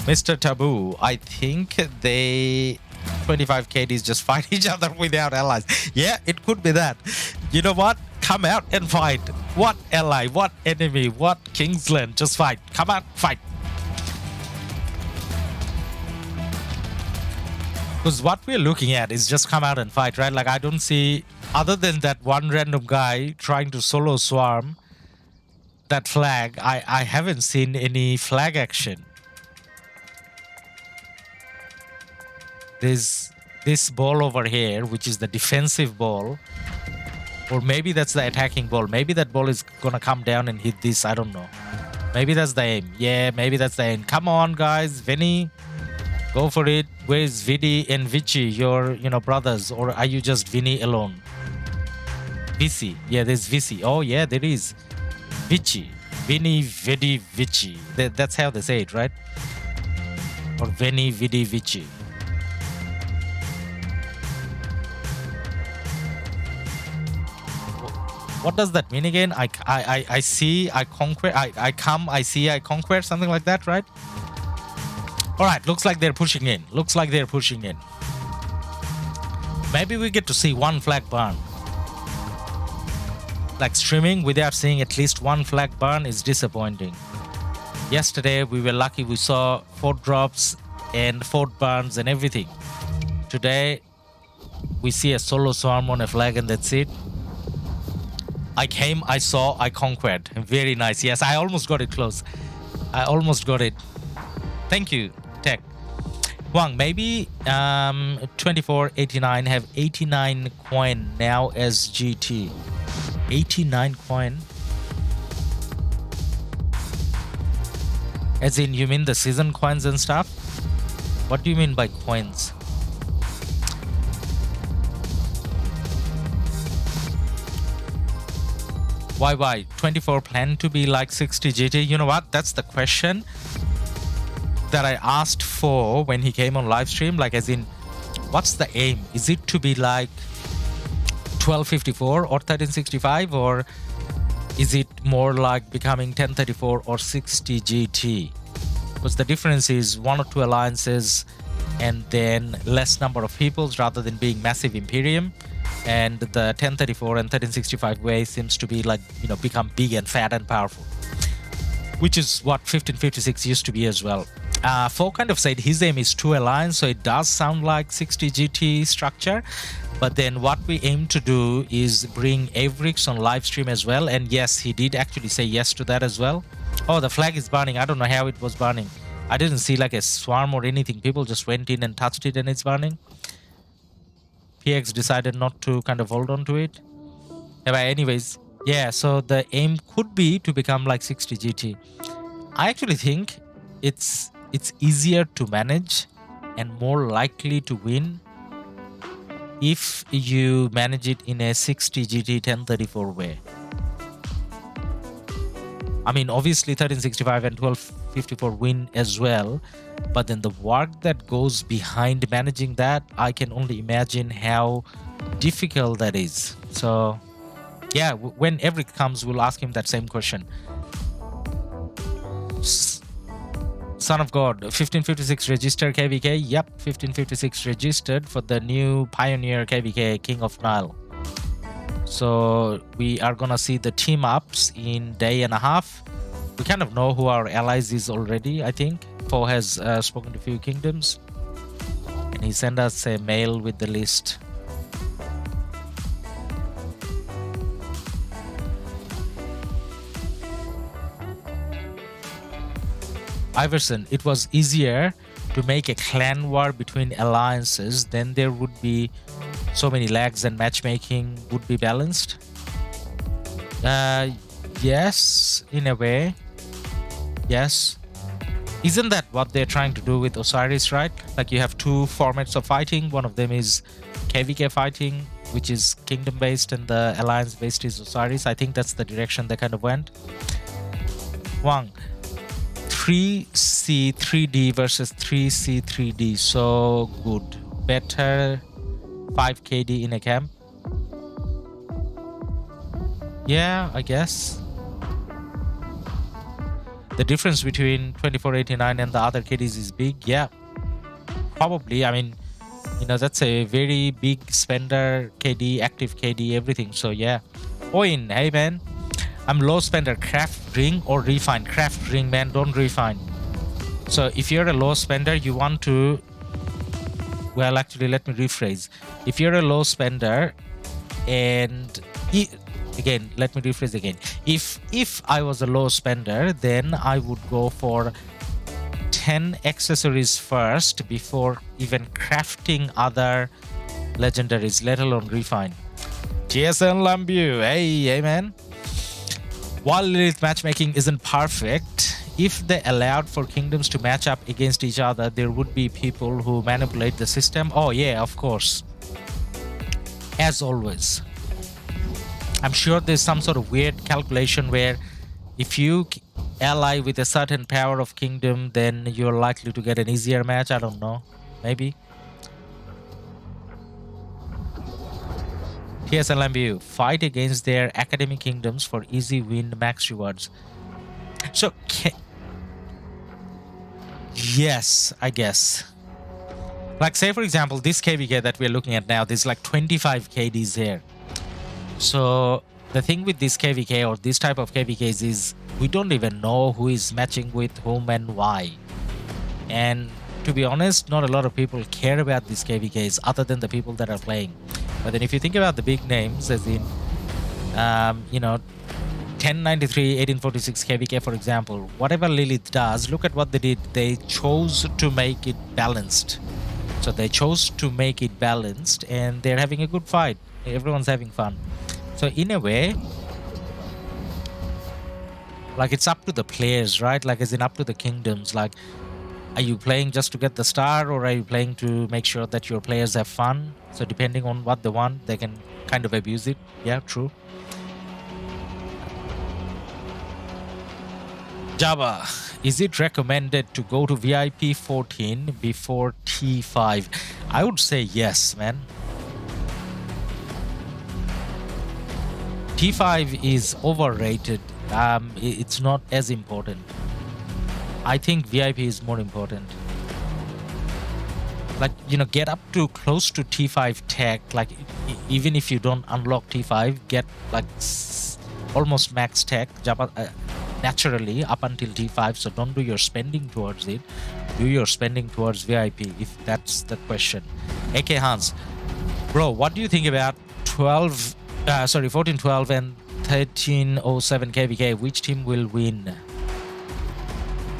Speaker 1: Mr. Taboo, I think they 25 KDs just fight each other without allies. Yeah, it could be that. You know what? Come out and fight. What ally? What enemy? What Kingsland? Just fight. Come out, fight. Because what we're looking at is just come out and fight, right? Like, I don't see, other than that one random guy trying to solo swarm that flag, I haven't seen any flag action. There's this ball over here, which is the defensive ball. Or maybe that's the attacking ball. Maybe that ball is gonna come down and hit this. I don't know. Maybe that's the aim. Yeah, maybe that's the aim. Come on, guys. Vinny, go for it. Where's Vidi and Vici, your brothers? Or are you just Vinny alone? Vici. Yeah, there's Vici. Oh, yeah, there is. Vici. Vinny, Vidi, Vici. That's how they say it, right? Or Vinny, Vidi, Vici. What does that mean again? I see, I conquer, I come, I see, I conquer, something like that, right? All right, looks like they're pushing in. Looks like they're pushing in. Maybe we get to see one flag burn. Like, streaming without seeing at least one flag burn is disappointing. Yesterday, we were lucky we saw 4 drops and 4 burns and everything. Today, we see a solo swarm on a flag and that's it. I came, I saw, I conquered. Very nice. Yes, I almost got it close. I almost got it. Thank you, Tech. Wang, maybe 2489 have 89 coin now as GT. 89 coin? As in, you mean the season coins and stuff? What do you mean by coins? Why 24 plan to be like 60 GT? You know what, that's the question that I asked for when he came on live stream. Like, as in, what's the aim? Is it to be like 1254 or 1365, or is it more like becoming 1034 or 60 GT? Because the difference is 1 or 2 alliances and then less number of peoples rather than being massive Imperium. And the 1034 and 1365 way seems to be like, become big and fat and powerful, which is what 1556 used to be as well. Fo kind of said his aim is 2 alliance, so it does sound like 60 GT structure. But then what we aim to do is bring Avrix on live stream as well. And yes, he did actually say yes to that as well. Oh, the flag is burning. I don't know how it was burning. I didn't see like a swarm or anything. People just went in and touched it and it's burning. PX decided not to kind of hold on to it. But anyways, yeah, so the aim could be to become like 60 GT. I actually think it's easier to manage and more likely to win if you manage it in a 60 GT 1034 way. I mean, obviously 1365 and 1254 win as well, but then the work that goes behind managing that, I can only imagine how difficult that is. So yeah, when Everick comes, we'll ask him that same question. Son of God, 1556 registered KvK. Yep, 1556 registered for the new Pioneer KvK King of Nile. So we are gonna see the team ups in day and a half. We kind of know who our allies is already, I think. Poe has spoken to a few kingdoms, and he sent us a mail with the list. Iverson, it was easier to make a clan war between alliances, then there would be so many lags and matchmaking would be balanced. Yes, in a way. Yes. Isn't that what they're trying to do with Osiris, right? Like you have two formats of fighting. One of them is KvK fighting, which is kingdom based, and the alliance based is Osiris. I think that's the direction they kind of went. Wang, 3C3D versus 3C3D, so good. Better 5 KD in a camp. Yeah, I guess. The difference between 2489 and the other KDs is big. Yeah, probably. I mean, you know, that's a very big spender KD, active KD, everything. So yeah. Oin, hey man. I'm low spender, craft ring or refine. Craft ring, man, don't refine. So if you're a low spender, you want to, well, actually, let me rephrase. If you're a low spender and again, let me rephrase again. If I was a low spender, then I would go for 10 accessories first before even crafting other legendaries, let alone refine. TSN Lambu, hey man. While Lilith matchmaking isn't perfect, if they allowed for kingdoms to match up against each other, there would be people who manipulate the system. Oh yeah, of course. As always. I'm sure there's some sort of weird calculation where if you ally with a certain power of kingdom, then you're likely to get an easier match. I don't know. Maybe. TSLMBU, fight against their academic kingdoms for easy win, max rewards. So, yes, I guess. Like, say, for example, this KvK that we're looking at now, there's like 25 KDs here. So, the thing with this KvK or this type of KvKs is we don't even know who is matching with whom and why. And to be honest, not a lot of people care about these KvKs other than the people that are playing. But then if you think about the big names, as in, you know, 1093, 1846 KvK, for example, whatever Lilith does, look at what they did. They chose to make it balanced. So they chose to make it balanced and they're having a good fight. Everyone's having fun. So in a way, like it's up to the players, right? Like as in up to the kingdoms. Like, are you playing just to get the star or are you playing to make sure that your players have fun? So depending on what they want, they can kind of abuse it. Yeah, true. Java, is it recommended to go to VIP 14 before T5? I would say yes, man. T5 is overrated. It's not as important. I think VIP is more important. Like, you know, get up to close to T5 tech. Like, even if you don't unlock T5, get like almost max tech naturally up until T5. So don't do your spending towards it. Do your spending towards VIP, if that's the question. AK Hans, bro, what do you think about 1412 and 1307 KvK? Which team will win?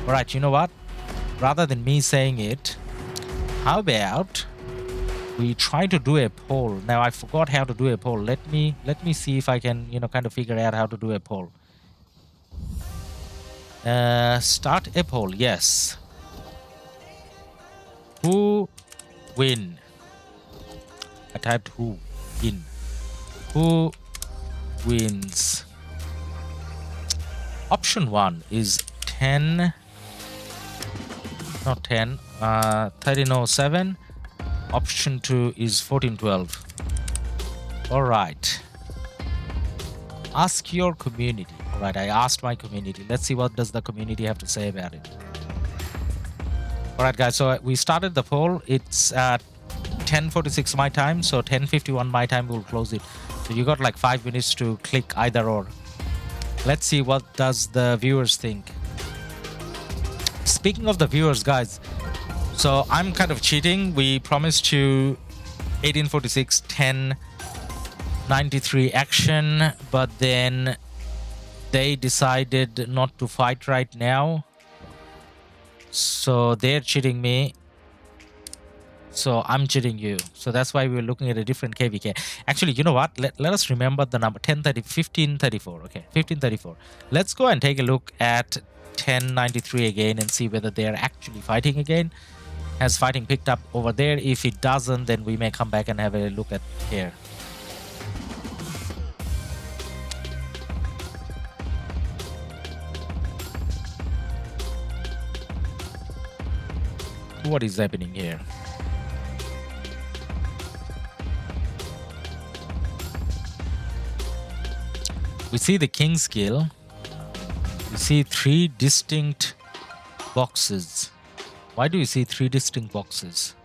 Speaker 1: All right, you know what? Rather than me saying it, how about we try to do a poll? Now I forgot how to do a poll. Let me see if I can, you know, kind of figure out how to do a poll. Start a poll. Yes. Who win? I typed who in. Who wins? Option 1 is 10. Not 10. 1307. Option 2 is 1412. All right. Ask your community. All right, I asked my community. Let's see what does the community have to say about it. All right, guys. So we started the poll. It's at 10:46 my time. So 10:51 my time. We'll close it. So you got like 5 minutes to click either or. Let's see what does the viewers think. Speaking of the viewers, guys, so I'm kind of cheating. We promised you 1846 1093 action, but then they decided not to fight right now. So they're cheating me. So I'm cheating you. So that's why we're looking at a different KvK. Actually, you know what? Let us remember the number 1534. Okay, 1534. Let's go and take a look at 1093 again and see whether they are actually fighting again. Has fighting picked up over there? If it doesn't, then we may come back and have a look at here. What is happening here? We see the king skill. We see 3 distinct boxes. Why do you see 3 distinct boxes?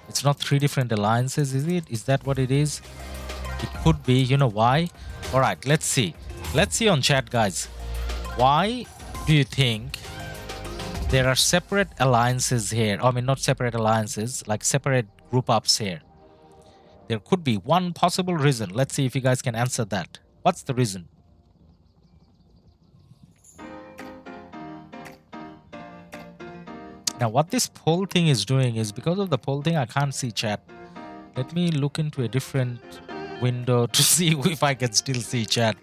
Speaker 1: It's not 3 different alliances, is it? Is that what it is? It could be. You know why? All right, let's see. Let's see on chat, guys. Why do you think there are separate alliances here? I mean, not separate alliances, like separate group ups here. There could be one possible reason. Let's see if you guys can answer that. What's the reason? Now, what this poll thing is doing is, because of the poll thing, I can't see chat. Let me look into a different window to see if I can still see chat.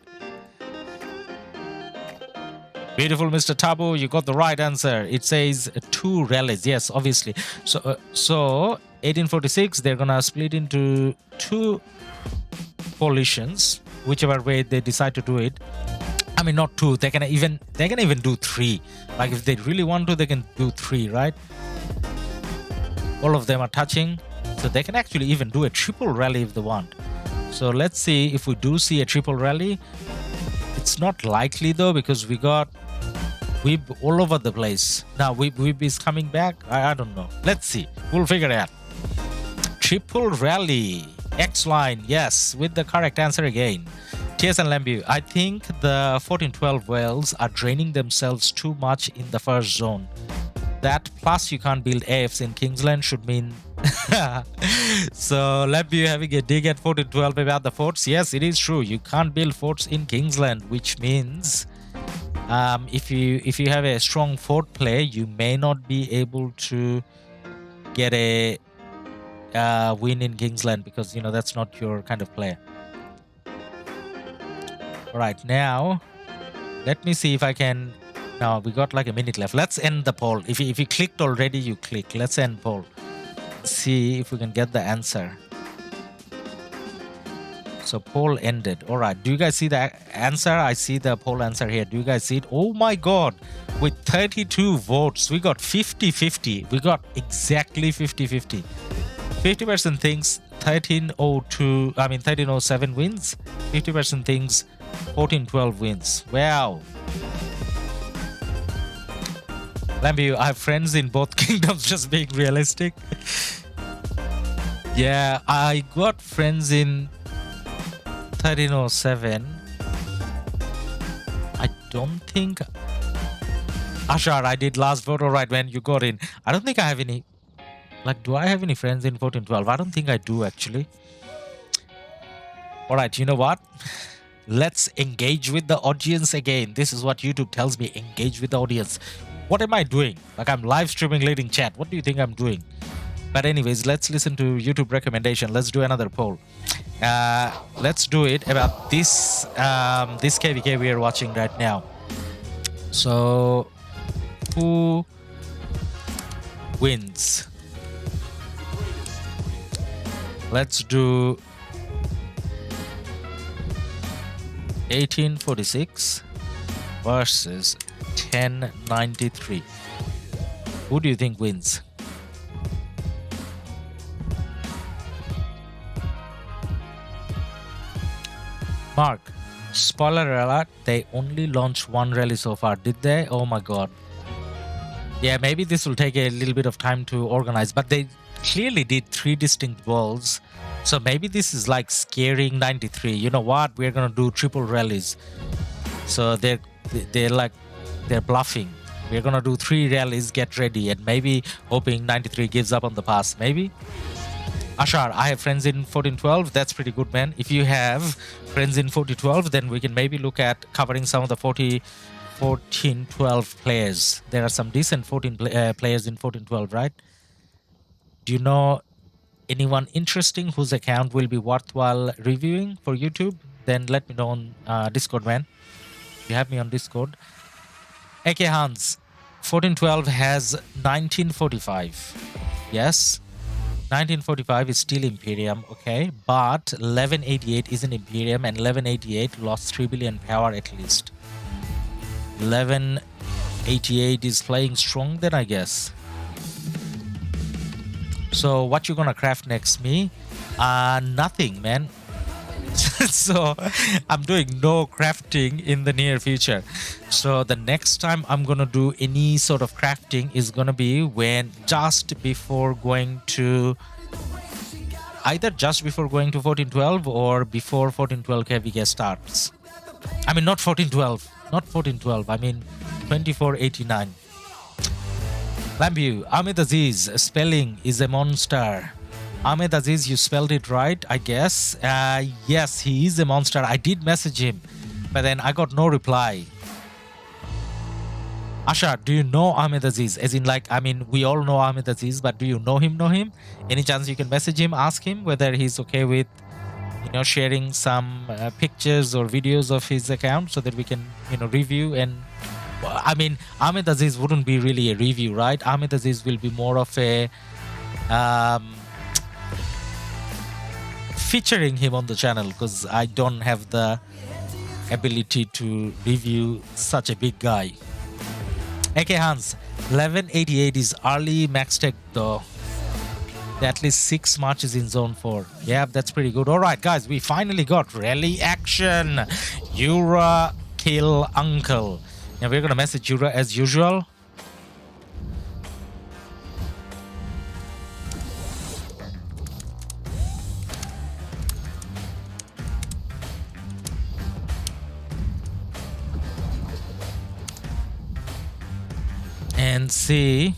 Speaker 1: Beautiful, Mr. Tabu, you got the right answer. It says 2 rallies. Yes, obviously. So 1846, they're gonna split into 2 coalitions, whichever way they decide to do it. I mean, not 2. They can even do 3. Like if they really want to, they can do 3, right? All of them are touching, so they can actually even do a triple rally if they want. So let's see if we do see a triple rally. It's not likely though, because we got Weeb all over the place. Now Weeb is coming back. I don't know. Let's see. We'll figure it out. Triple rally. X line. Yes, with the correct answer again. TS and Lambu, I think the 1412 whales are draining themselves too much in the first zone. That plus you can't build AFs in Kingsland should mean... So Lambu having a dig at 1412 about the forts. Yes, it is true. You can't build forts in Kingsland, which means if you have a strong fort play, you may not be able to get a win in Kingsland, because you know that's not your kind of play. Right now, let me see if I can. Now we got like a minute left. Let's end the poll. If you clicked already, you click. Let's end poll. See if we can get the answer. So poll ended. All right. Do you guys see the answer? I see the poll answer here. Do you guys see it? Oh my God! With 32 votes, we got 50-50. We got exactly 50-50. 50% thinks 1302. I mean 1307 wins. 50% thinks 1412 wins. Wow. Lambu, I have friends in both kingdoms, just being realistic. Yeah, I got friends in 1307. I don't think... Ashar, I did last vote, alright, when you got in. I don't think I have any... Like, do I have any friends in 1412? I don't think I do, actually. Alright, you know what? Let's engage with the audience again. This is what YouTube tells me. Engage with the audience. What am I doing? Like, I'm live streaming leading chat. What do you think I'm doing? But anyways, let's listen to YouTube recommendation. Let's do another poll. Let's do it about this this KvK we are watching right now. So, who wins? Let's do 1846 versus 1093. Who do you think wins? Mark, spoiler alert, they only launched 1 rally so far, did they? Oh my God. Yeah, maybe this will take a little bit of time to organize, but they clearly did 3 distinct balls. So maybe this is like scaring 93. You know what? We're gonna do triple rallies. So they're bluffing. We're gonna do 3 rallies, get ready, and maybe hoping 93 gives up on the pass. Maybe. Ashar, I have friends in 1412. That's pretty good, man. If you have friends in 1412, then we can maybe look at covering some of the 1412 players. There are some decent players in 1412, right? Do you know anyone interesting whose account will be worthwhile reviewing for YouTube? Then let me know on Discord, man. You have me on Discord. AK Hans, 1412 has 1945. Yes, 1945 is still Imperium, okay, but 1188 isn't Imperium, and 1188 lost 3 billion power at least. 1188 is playing strong then, I guess. So what you gonna craft next, me? Nothing, man. So I'm doing no crafting in the near future. So the next time I'm gonna do any sort of crafting is gonna be when just before going to either just before going to 1412 or before 1412 KvK starts. I mean not 1412, I mean 2489. Lambu, Ahmed Aziz, spelling is a monster. Ahmed Aziz, you spelled it right, I guess. Yes, he is a monster. I did message him, but then I got no reply. Asha, do you know Ahmed Aziz? As in, like, I mean, we all know Ahmed Aziz, but do you know him? Any chance you can message him, ask him whether he's okay with, you know, sharing some pictures or videos of his account so that we can, you know, review. And I mean, Ahmed Aziz wouldn't be really a review, right? Ahmed Aziz will be more of a featuring him on the channel, because I don't have the ability to review such a big guy. AK Hans, 1188 is early max tech though. At least 6 marches in zone 4. Yeah, that's pretty good. Alright guys, we finally got rally action. Yura kill uncle. Now we're gonna message Yura as usual. And see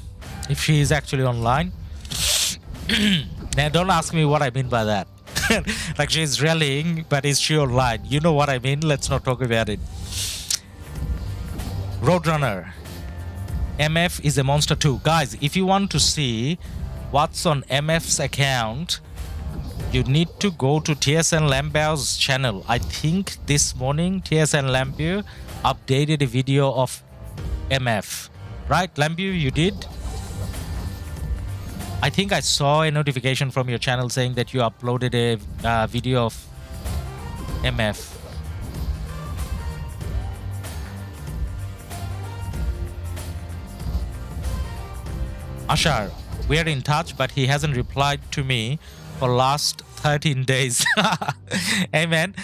Speaker 1: if she is actually online. Now don't ask me what I mean by that. Like she's rallying, but is she online? You know what I mean? Let's not talk about it. Roadrunner, MF is a monster too. Guys, if you want to see what's on MF's account, you need to go to TSN Lambu's channel. I think this morning TSN Lambu updated a video of MF. Right, Lambu, you did? I think I saw a notification from your channel saying that you uploaded a video of MF. Ashar, we are in touch, but he hasn't replied to me for last 13 days. Hey man,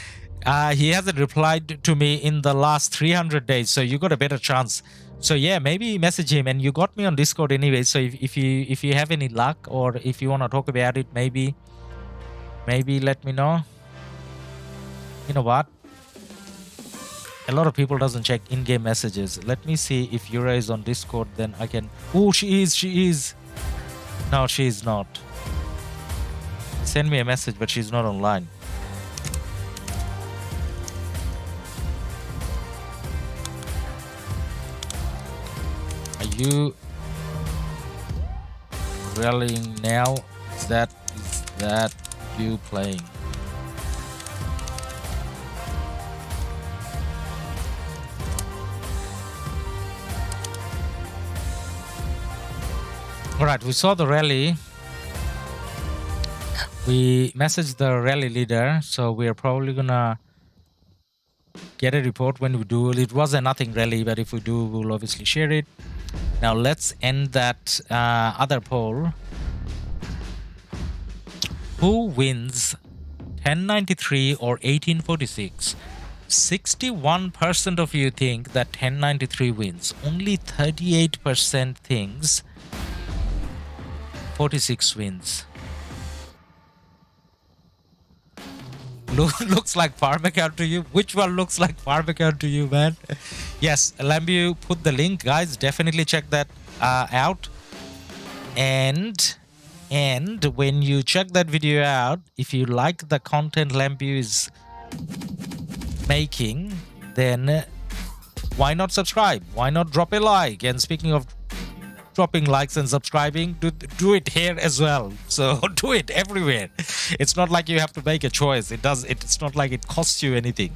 Speaker 1: he hasn't replied to me in the last 300 days, so you got a better chance. So yeah, maybe message him, and you got me on Discord anyway. So if you have any luck, or if you want to talk about it, maybe let me know. You know what? A lot of people doesn't check in-game messages. Let me see if Yura is on Discord. Then I can. Oh, she is. No, she is not. Send me a message, but she's not online. Are you rallying now? Is that you playing? Alright, we saw the rally. We messaged the rally leader, so we are probably gonna get a report when we do. It was a nothing rally, but if we do, we'll obviously share it. Now let's end that other poll. Who wins 1093 or 1846? 61% of you think that 1093 wins. Only 38% thinks 46 wins. Looks like farm account to you? Which one looks like farm account to you, man? Yes, Lambu put the link, guys. Definitely check that out. And when you check that video out, if you like the content Lambu is making, then why not subscribe? Why not drop a like? And speaking of dropping likes and subscribing, do it here as well. So do it everywhere. It's not like you have to make a choice. It's not like it costs you anything.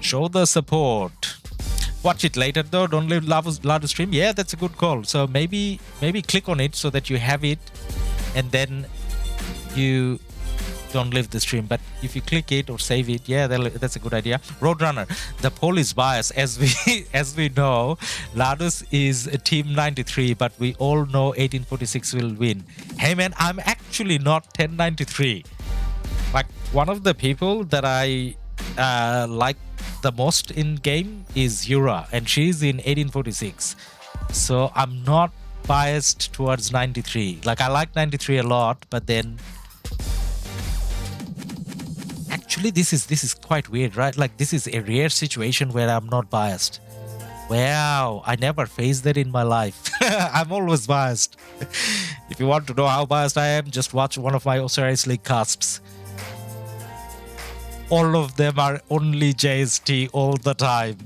Speaker 1: Show the support. Watch it later though. Don't leave Ladu stream. Yeah, that's a good call. So maybe click on it so that you have it, and then you don't leave the stream. But if you click it or save it, yeah, that's a good idea. Roadrunner, the poll is biased, as we know. Ladus is team 93, but we all know 1846 will win. Hey man, I'm actually not 1093. Like, one of the people that I like the most in game is Yura, and she's in 1846. So I'm not biased towards 93. Like, I like 93 a lot, but then actually this is quite weird, right? Like, this is a rare situation where I'm not biased. Wow, I never faced that in my life. I'm always biased. If you want to know how biased I am, just watch one of my Osiris League casts. All of them are only JST all the time.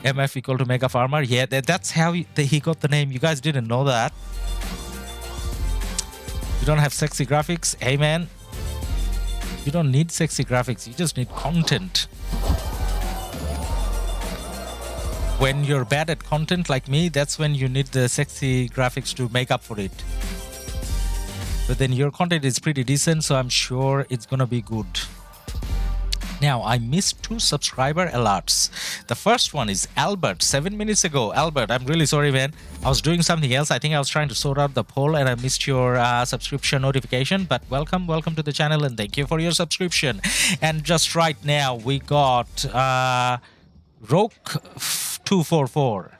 Speaker 1: MF equal to Mega Farmer. Yeah, that's how he got the name. You guys didn't know that. You don't have sexy graphics? Hey man, you don't need sexy graphics. You just need content. When you're bad at content like me, that's when you need the sexy graphics to make up for it. But then your content is pretty decent, so I'm sure it's gonna be good. Now, I missed 2 subscriber alerts. The first one is Albert, 7 minutes ago. Albert, I'm really sorry, man. I was doing something else. I think I was trying to sort out the poll and I missed your subscription notification. But welcome to the channel, and thank you for your subscription. And just right now, we got RoK 244.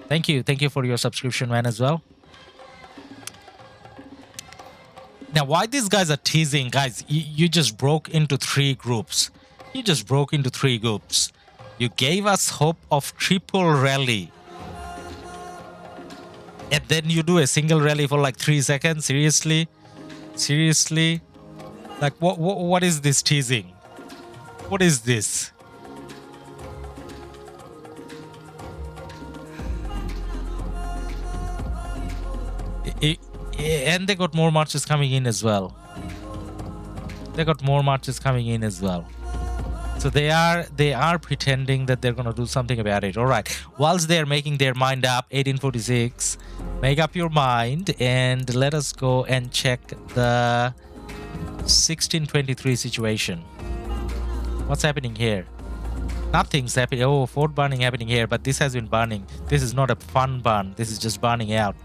Speaker 1: Thank you for your subscription, man, as well. Now, why these guys are teasing, guys? You just broke into 3 groups. You just broke into 3 groups. You gave us hope of triple rally, and then you do a single rally for like 3 seconds. Seriously? Like, what is this teasing? What is this? And they got more marches coming in as well. So they are pretending that they're gonna do something about it. All right. Whilst they're making their mind up, 1846, make up your mind and let us go and check the 1623 situation. What's happening here? Nothing's happening. Oh, fort burning happening here, but this has been burning. This is not a fun burn. This is just burning out.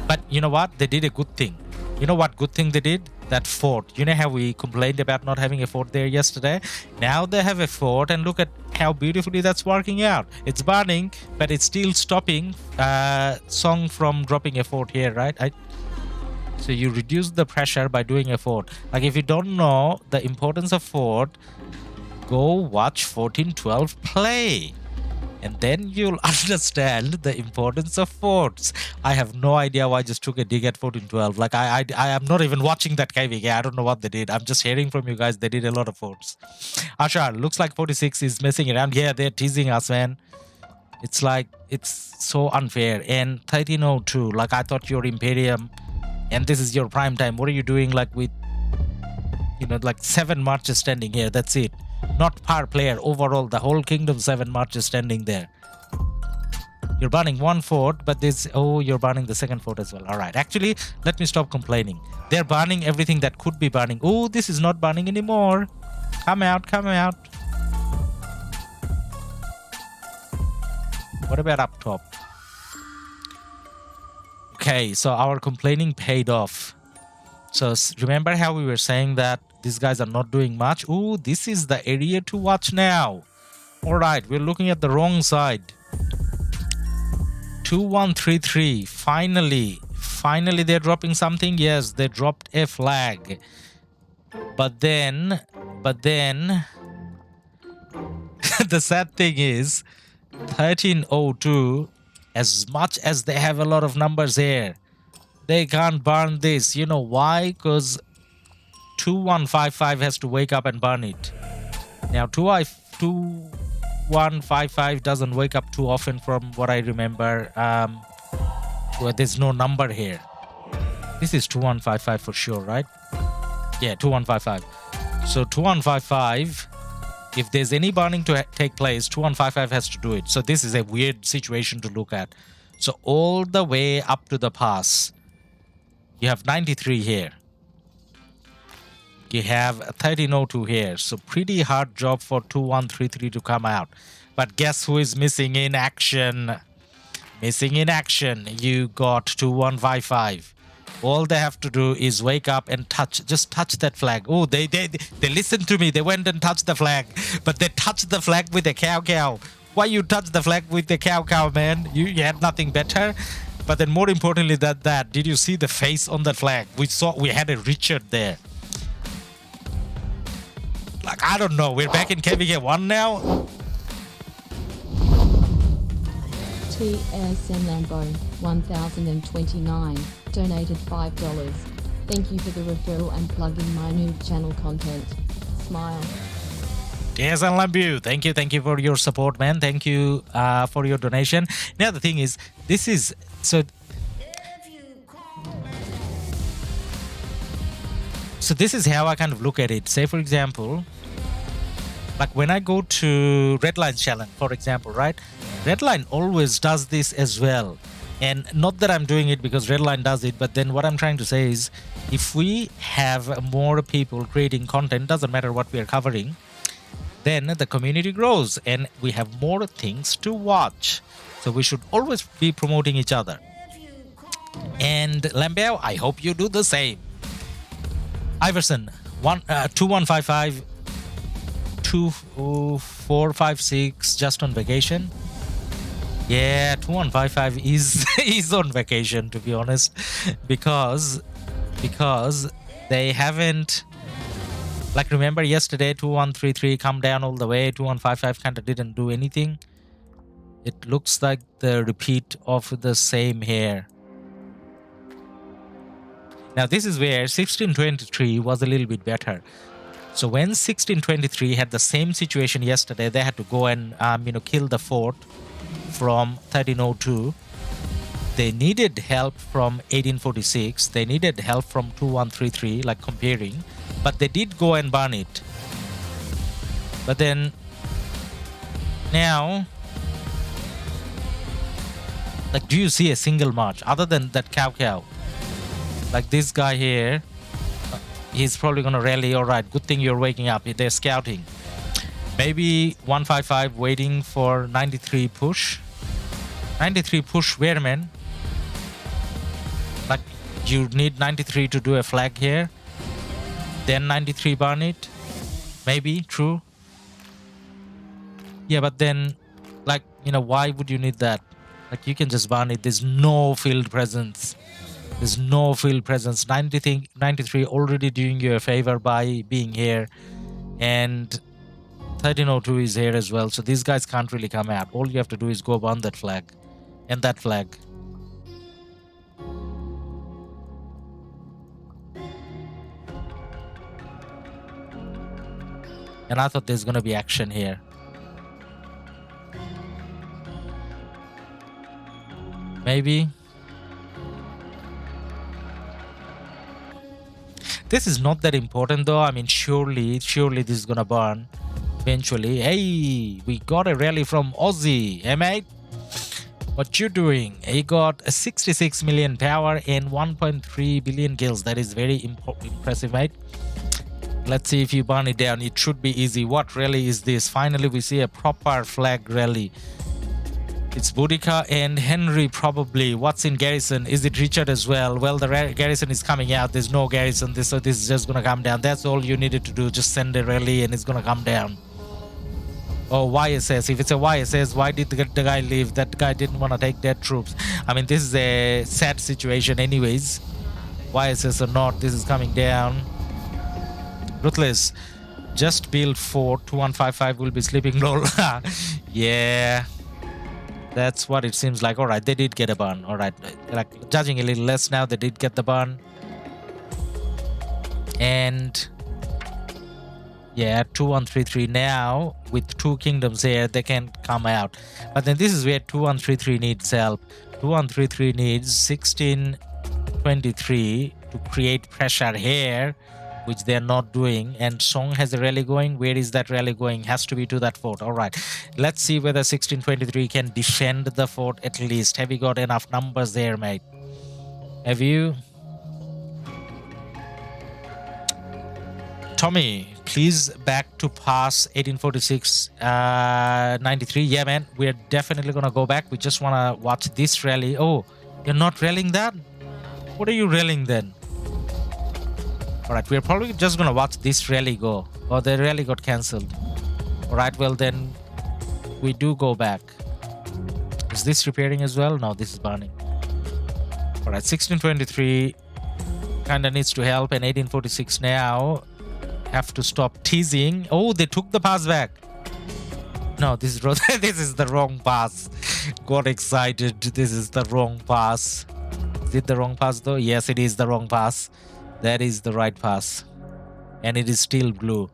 Speaker 1: But you know what? They did a good thing. You know what good thing they did? That fort. You know how we complained about not having a fort there yesterday? Now they have a fort, and look at how beautifully that's working out. It's burning, but it's still stopping Song from dropping a fort here, right? So you reduce the pressure by doing a fort. Like, if you don't know the importance of fort, go watch 1412 play, and then you'll understand the importance of forts. I have no idea why I just took a dig at 1412. Like, I am not even watching that KvK. I don't know what they did. I'm just hearing from you guys they did a lot of forts. Ashar, looks like 46 is messing around. Yeah, they're teasing us, man. It's like, it's so unfair. And 1302, like, I thought you're Imperium and this is your prime time. What are you doing, like, with, you know, like 7 marches standing here? That's it. Not per player, overall the whole kingdom, 7 marches standing there. You're burning 1 fort, but this, oh, you're burning the 2nd fort as well. All right, actually, let me stop complaining. They're burning everything that could be burning. Oh, this is not burning anymore. Come out. What about up top? Okay, so our complaining paid off. So remember how we were saying that these guys are not doing much? Ooh, this is the area to watch now. All right, we're looking at the wrong side. 2133. Finally they're dropping something. Yes, they dropped a flag. But then But then the sad thing is 1302, as much as they have a lot of numbers here, they can't burn this. You know why? Because 2155 has to wake up and burn it. Now 2155 doesn't wake up too often from what I remember. Well, there's no number here. This is 2155 for sure, right? Yeah, 2155. So 2155, if there's any burning to take place, 2155 has to do it. So this is a weird situation to look at. So all the way up to the pass, you have 93 here. You have 1302 here. So pretty hard job for 2133 to come out. But guess who is missing in action? Missing in action, you got 2155. All they have to do is wake up and just touch that flag. Oh, they listened to me. They went and touched the flag. But they touched the flag with the cow. Why you touch the flag with the cow, man? You had nothing better? But then more importantly than that, did you see the face on that flag? We had a Richard there. Like, I don't know. We're back in KvK 1 now.
Speaker 2: TSN Lambo 1029 donated $5. Thank you for the referral and plugging my new channel content. Smile.
Speaker 1: TSN Lambo, thank you for your support, man. Thank you for your donation. Now the thing is, this is so this is how I kind of look at it. Say for example, like when I go to Redline challenge, for example, right? Redline always does this as well. And not that I'm doing it because Redline does it, but then what I'm trying to say is, if we have more people creating content, doesn't matter what we are covering, then the community grows and we have more things to watch. So we should always be promoting each other. And Lambert, I hope you do the same. Iverson, 2155, 2456, just on vacation. Yeah, 2155 is on vacation, to be honest, because they haven't, like, remember yesterday 2133 come down all the way, 2155 kind of didn't do anything. It looks like the repeat of the same here. Now this is where 1623 was a little bit better. So when 1623 had the same situation yesterday, they had to go and kill the fort from 1302. They needed help from 1846. They needed help from 2133, like comparing, but they did go and burn it. But then now, like, do you see a single march other than that cow? Like this guy here, he's probably gonna rally. All right, good thing you're waking up. They're scouting. Maybe 155 waiting for 93 push. 93 push where, man? Like, you need 93 to do a flag here. Then 93 burn it. Maybe, true. Yeah, but then, like, why would you need that? Like, you can just burn it. There's no field presence. There's no field presence. 93 already doing you a favor by being here. And 1302 is here as well. So these guys can't really come out. All you have to do is go burn that flag. And that flag. And I thought there's gonna be action here. Maybe. This is not that important though. I mean, surely this is gonna burn eventually. Hey, we got a rally from Aussie. Hey, mate. What you doing? He got a 66 million power and 1.3 billion kills. That is very impressive, mate. Let's see if you burn it down. It should be easy. What rally is this? Finally, we see a proper flag rally. It's Boudica and Henry probably. What's in garrison? Is it Richard as well? Well, the garrison is coming out. There's no garrison. So this is just gonna come down. That's all you needed to do. Just send a rally and it's gonna come down. Oh, YSS. If it's a YSS, why did the guy leave? That guy didn't want to take dead troops. I mean, this is a sad situation anyways. YSS or not, this is coming down. Ruthless. Just build 4. 2155 will be sleeping lol. Yeah. That's what it seems like. Alright, they did get a burn. Alright, like judging a little less now, they did get the burn. And yeah, 2133 now with 2 kingdoms here, they can come out. But then this is where 2133 needs help. 2133 needs 1623 to create pressure here, which they're not doing. And Song has a rally going. Where is that rally going? Has to be to that fort. All right, let's see whether 1623 can defend the fort at least. Have you got enough numbers there, mate? Have you? Tommy, please back to pass 1846 93. Yeah, man, we're definitely gonna go back. We just wanna watch this rally. Oh, you're not rallying that? What are you rallying then? Alright, we're probably just gonna watch this rally go. Oh, the rally got cancelled. Alright, well then we do go back. Is this repairing as well? No, this is burning. Alright, 1623 kinda needs to help, and 1846 now have to stop teasing. Oh, they took the pass back. No, this is this is the wrong pass. Got excited. This is the wrong pass. Is it the wrong pass though? Yes, it is the wrong pass. That is the right pass. And it is still blue.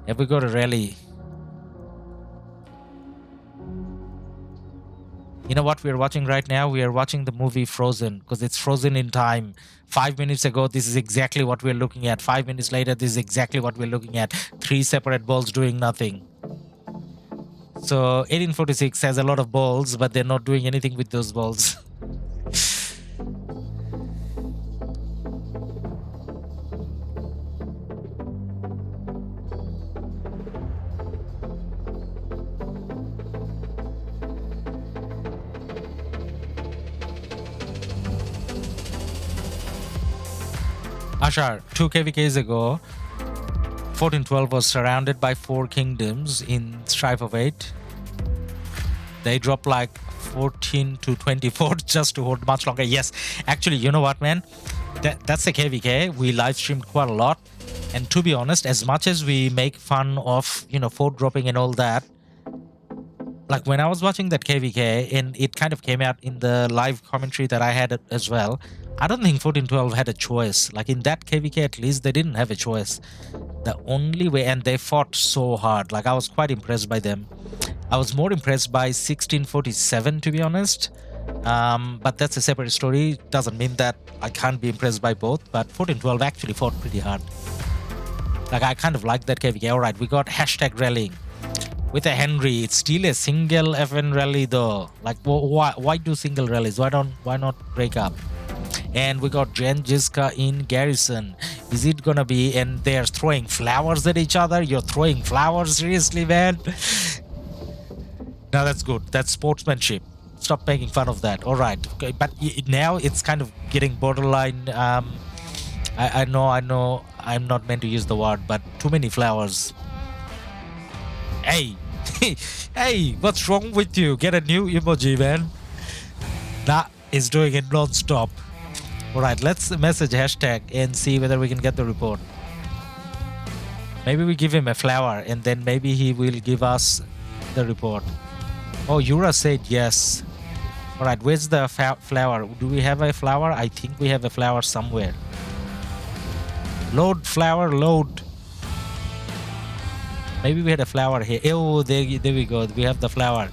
Speaker 1: Have we got a rally? You know what we're watching right now? We are watching the movie Frozen, because it's frozen in time. 5 minutes ago, this is exactly what we're looking at. 5 minutes later, this is exactly what we're looking at. 3 separate balls doing nothing. So 1846 has a lot of balls, but they're not doing anything with those balls. Ashar, 2 KvKs ago, 1412 was surrounded by 4 kingdoms in Strife of 8. They dropped like 14 to 24 just to hold much longer. Yes, actually, you know what, man? That's the KvK. We live streamed quite a lot. And to be honest, as much as we make fun of, you know, fort dropping and all that, like when I was watching that KvK, and it kind of came out in the live commentary that I had as well, I don't think 1412 had a choice. Like in that KvK, at least, they didn't have a choice. The only way, and they fought so hard. Like I was quite impressed by them. I was more impressed by 1647, to be honest. But that's a separate story. Doesn't mean that I can't be impressed by both. But 1412 actually fought pretty hard. Like I kind of like that KvK. All right, we got hashtag rallying. With a Henry, it's still a single FN rally though. Like why do single rallies? Why not break up? And we got Jen Jiska in garrison. Is it gonna be? And they're throwing flowers at each other. You're throwing flowers, seriously, man? No, that's good. That's sportsmanship. Stop making fun of that. All right, okay, but now it's kind of getting borderline. I know. I'm not meant to use the word, but too many flowers. Hey, hey, what's wrong with you? Get a new emoji, man. Nah, it's doing it non-stop. Alright, let's message hashtag and see whether we can get the report. Maybe we give him a flower and then maybe he will give us the report. Oh, Yura said yes. Alright, where's the flower? Do we have a flower? I think we have a flower somewhere. Load flower, load. Maybe we had a flower here. Oh, there we go. We have the flower.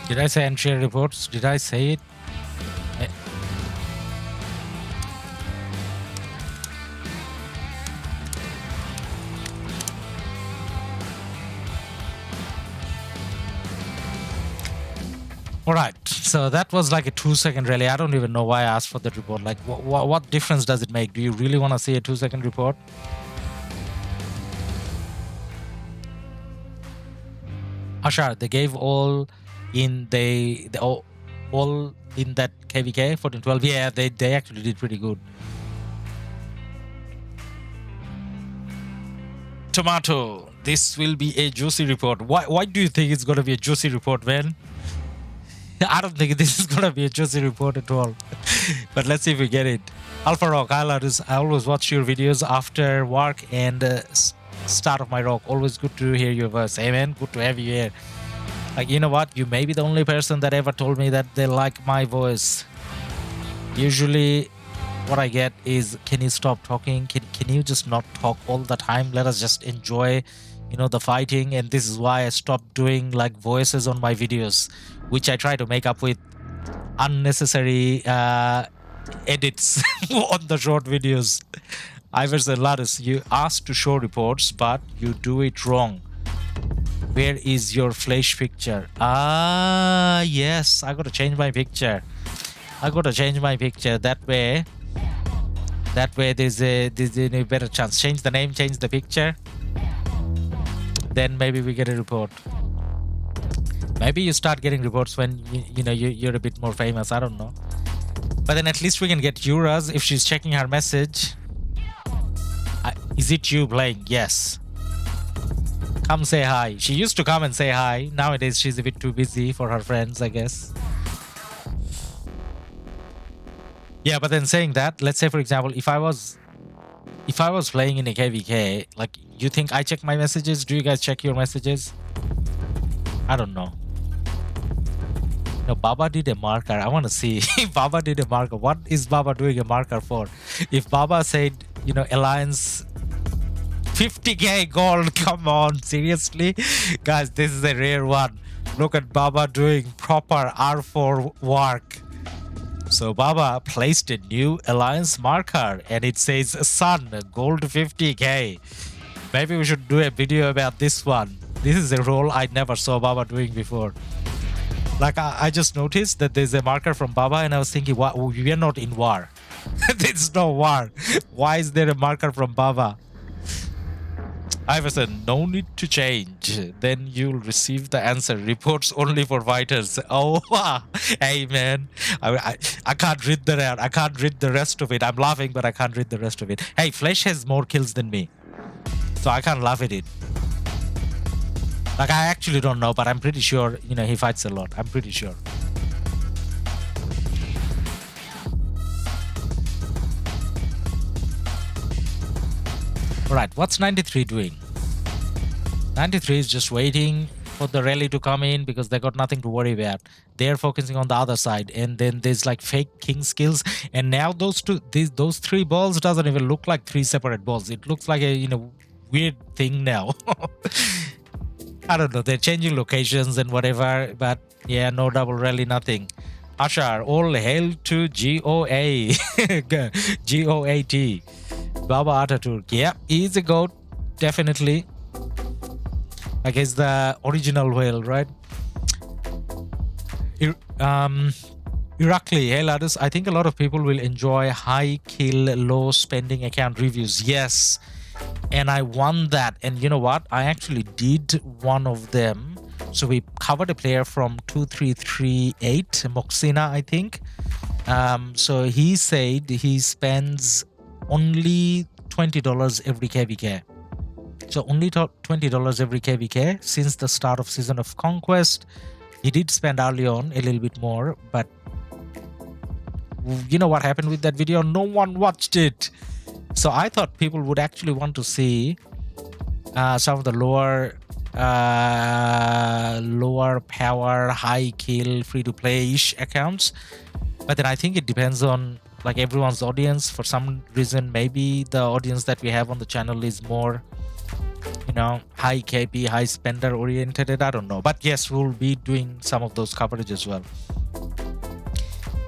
Speaker 1: Did I say entry reports? Did I say it? All right, so that was like a 2-second rally. I don't even know why I asked for that report. Like, what difference does it make? Do you really want to see a 2-second report? Ashar, they gave all in all in that KvK 1412. Yeah, they actually did pretty good. Tomato, this will be a juicy report. Why do you think it's gonna be a juicy report, man? I don't think this is gonna be a juicy report at all. But let's see if we get it. Alpha RoK, I always watch your videos after work and start of my RoK. Always good to hear your voice. Hey man, good to have you here. Like, you know what? You may be the only person that ever told me that they like my voice. Usually what I get is, can you stop talking? Can you just not talk all the time? Let us just enjoy, you know, the fighting. And this is why I stopped doing like voices on my videos, which I try to make up with unnecessary edits on the short videos. Iverson Ladus, you asked to show reports, but you do it wrong. Where is your flash picture? Ah, yes, I gotta change my picture. That way there's a better chance. Change the name, change the picture. Then maybe we get a report. Maybe you start getting reports when you know you're a bit more famous. I don't know. But then at least we can get Yuras if she's checking her message. Is it you playing? Yes. Come say hi. She used to come and say hi. Nowadays she's a bit too busy for her friends, I guess. Yeah, but then saying that, let's say for example, if I was playing in a KvK, like, you think I check my messages? Do you guys check your messages? I don't know. No, Baba did a marker. I want to see if Baba did a marker. What is Baba doing a marker for? If Baba said, you know, Alliance 50k gold, come on, seriously? Guys, this is a rare one. Look at Baba doing proper R4 work. So Baba placed a new Alliance marker and it says Sun, gold 50k. Maybe we should do a video about this one. This is a role I never saw Baba doing before. Like, I just noticed that there's a marker from Baba and I was thinking, what? We are not in war. There's no war. Why is there a marker from Baba? Iverson, no need to change. Then you'll receive the answer. Reports only for fighters. Oh, hey man, I can't read the rest. I can't read the rest of it. I'm laughing, but I can't read the rest of it. Hey, Flesh has more kills than me, so I can't laugh at it. Like, I actually don't know, but I'm pretty sure, you know, he fights a lot. I'm pretty sure. Alright, what's 93 doing? 93 is just waiting for the rally to come in because they got nothing to worry about. They're focusing on the other side, and then there's like fake king skills, and now those three balls doesn't even look like three separate balls. It looks like a, you know, weird thing now. I don't know, they're changing locations and whatever, but yeah, no double rally, nothing. Ashar, all hail to GOA. GOAT. Baba Ataturk. Yeah, he's a goat, definitely. I guess the original whale, right? Irakli, hey ladders, I think a lot of people will enjoy high kill, low spending account reviews. Yes, and I won that. And you know what? I actually did one of them. So we covered a player from 2338, Moxina, I think. So he said he spends only $20 every KvK. So only $20 every KvK since the start of Season of Conquest. He did spend early on a little bit more, but you know what happened with that video? No one watched it. So I thought people would actually want to see some of the lower power, high kill, free-to-play-ish accounts. But then I think it depends on like everyone's audience. For some reason, maybe the audience that we have on the channel is more, you know, high KP, high spender oriented. I don't know. But yes, we'll be doing some of those coverage as well.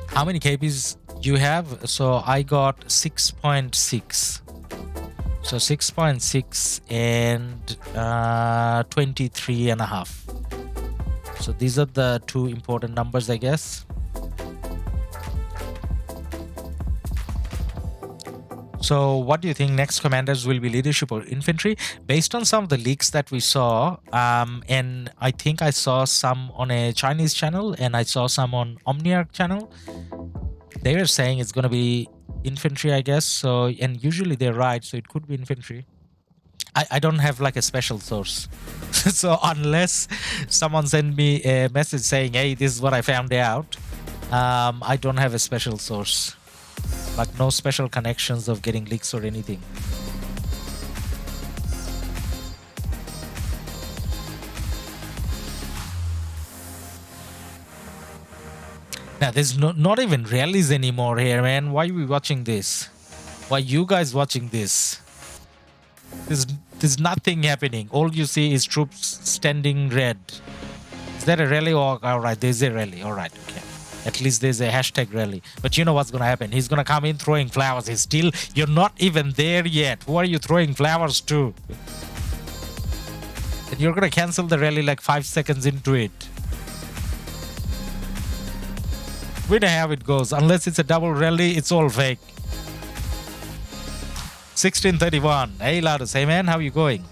Speaker 1: How many KPs you have? So I got 6.6. So 6.6 and 23.5. So these are the two important numbers, I guess. So what do you think next commanders will be, leadership or infantry? Based on some of the leaks that we saw, and I think I saw some on a Chinese channel and I saw some on Omniarch channel, they were saying it's going to be infantry, I guess. So, and usually they're right, so it could be infantry. I don't have like a special source. So unless someone send me a message saying, hey, this is what I found out, I don't have a special source. Like no special connections of getting leaks or anything. Now there's not even rallies anymore here, man. Why are we watching this? Why are you guys watching this? There's nothing happening. All you see is troops standing red. Is that a rally? Or all right, there's a rally. All right, okay. At least there's a hashtag rally. But you know what's gonna happen? He's gonna come in throwing flowers. You're not even there yet. Who are you throwing flowers to? And you're gonna cancel the rally like 5 seconds into it. We know how it goes. Unless it's a double rally, it's all fake. 1631. Hey Ladus, hey man, how you going?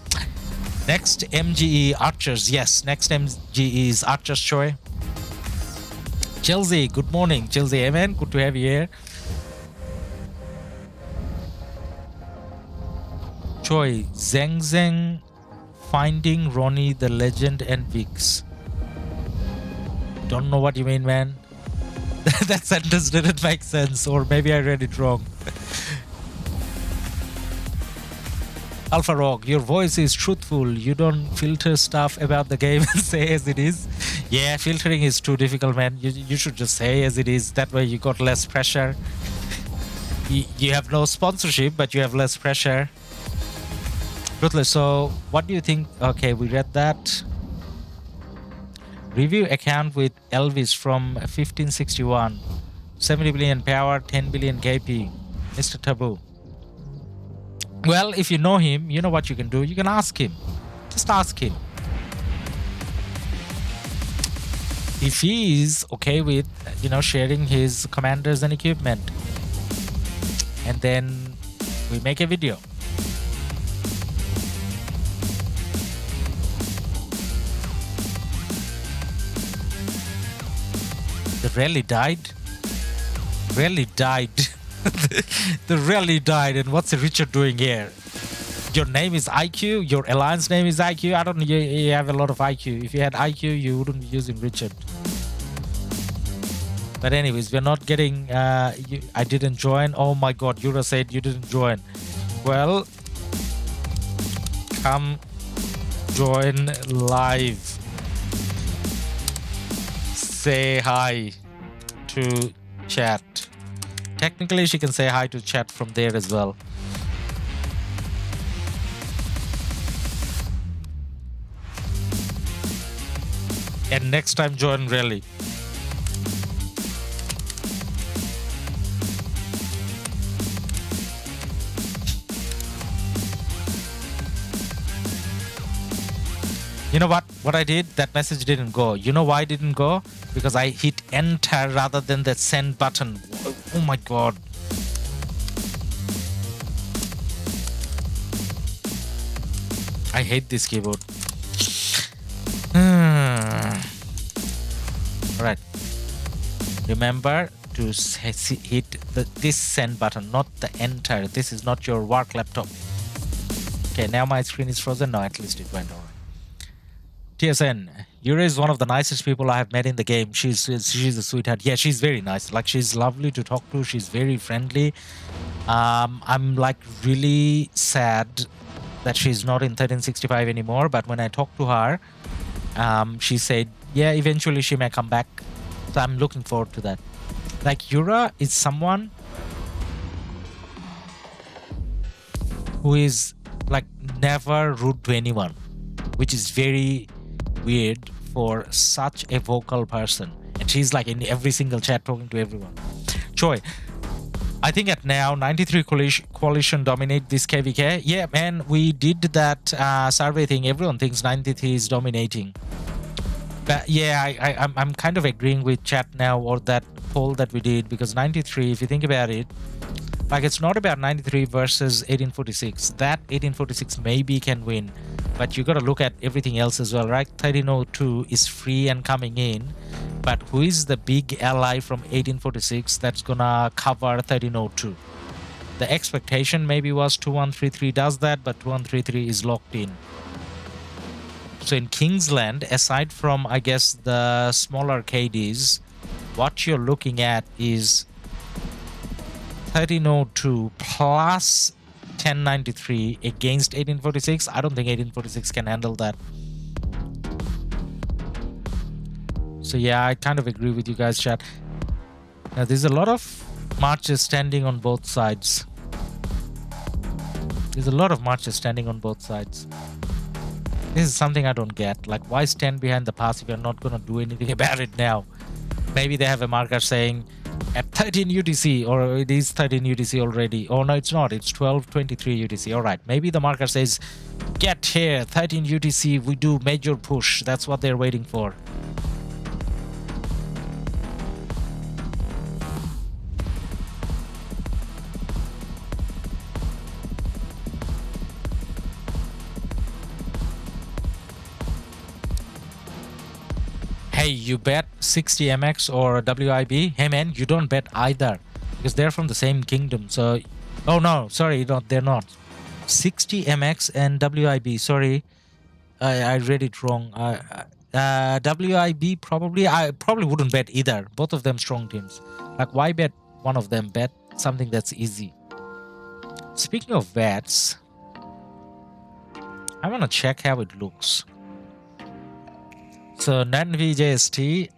Speaker 1: Next MGE Archers. Yes, next MGE is Archers Choi. Chelsea, good morning. Chelsea, hey man, good to have you here. Choi, Zeng finding Ronnie the legend and Vix. Don't know what you mean, man. That sentence didn't make sense, or maybe I read it wrong. Alpha Rock, your voice is truthful. You don't filter stuff about the game and say as it is. Yeah, filtering is too difficult, man. You should just say as it is. That way you got less pressure. You have no sponsorship, but you have less pressure. Ruthless, so what do you think? Okay, we read that. Review account with Elvis from 1561. 70 billion power, 10 billion KP. Mr. Taboo. Well, if you know him, you know what you can do. You can ask him. Just ask him. If he is okay with, you know, sharing his commanders and equipment, and then we make a video. The rally died? Rally died. The rally died, and what's Richard doing here? Your name is IQ? Your alliance name is IQ? I don't know, you have a lot of IQ. If you had IQ, you wouldn't be using Richard. But anyways, we're not getting... I didn't join. Oh my god, Yura said you didn't join. Well, come join live. Say hi to chat. Technically, she can say hi to chat from there as well. And next time, join rally. You know what? What I did, that message didn't go. You know why it didn't go? Because I hit enter rather than the send button. Oh my god. I hate this keyboard. Alright. Remember to hit this send button, not the enter. This is not your work laptop. Okay, now my screen is frozen. No, at least it went alright. TSN, Yura is one of the nicest people I have met in the game. She's a sweetheart. Yeah, she's very nice. Like, she's lovely to talk to. She's very friendly. I'm like really sad that she's not in 1365 anymore. But when I talked to her, she said, yeah, eventually she may come back. So I'm looking forward to that. Like, Yura is someone who is like never rude to anyone, which is very weird for such a vocal person. And she's like in every single chat talking to everyone. Choi, I think at now 93 coalition dominate this KvK. Yeah, man, we did that survey thing. Everyone thinks 93 is dominating. But yeah, I'm kind of agreeing with chat now, or that poll that we did, because 93, if you think about it, like it's not about 93 versus 1846. That 1846 maybe can win, but you got to look at everything else as well, right? 1302 is free and coming in, but who is the big ally from 1846 that's gonna cover 1302? The expectation maybe was 2133 does that, but 2133 is locked in. So in Kingsland, aside from, I guess, the smaller KDs, what you're looking at is 1302 plus 1093 against 1846. I don't think 1846 can handle that. So yeah, I kind of agree with you guys, chat. Now there's a lot of marches standing on both sides. There's a lot of marches standing on both sides. This is something I don't get. Like, why stand behind the pass if you're not going to do anything about it now? Maybe they have a marker saying at 13 UTC, or it is 13 UTC already. Oh, no, it's not. It's 12:23 UTC. All right. Maybe the marker says, get here, 13 UTC, we do major push. That's what they're waiting for. Hey, you bet 60 MX or WIB? Hey man, you don't bet either, because they're from the same kingdom. So, oh no, sorry, they're not. 60 MX and WIB, sorry, I read it wrong. WIB I probably wouldn't bet either. Both of them strong teams. Like, why bet one of them? Bet something that's easy. Speaking of bets, I want to check how it looks. So non-VJST,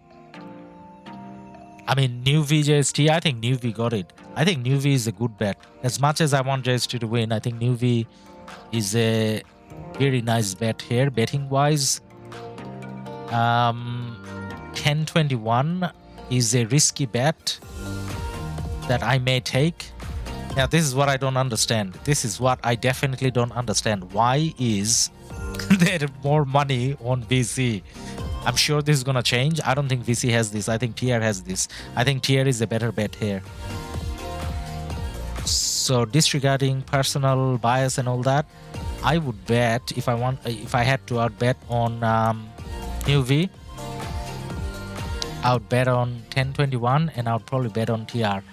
Speaker 1: I mean new VJST, I think new V got it. I think new V is a good bet. As much as I want JST to win, I think new V is a very nice bet here, betting wise. 1021 is a risky bet that I may take. Now this is what I don't understand. This is what I definitely don't understand. Why is there more money on VC? I'm sure this is gonna change. I don't think VC has this. I think TR has this. I think TR is a better bet here. So disregarding personal bias and all that, I would bet if I had to outbet on New V, I would bet on 1021 and I would probably bet on TR.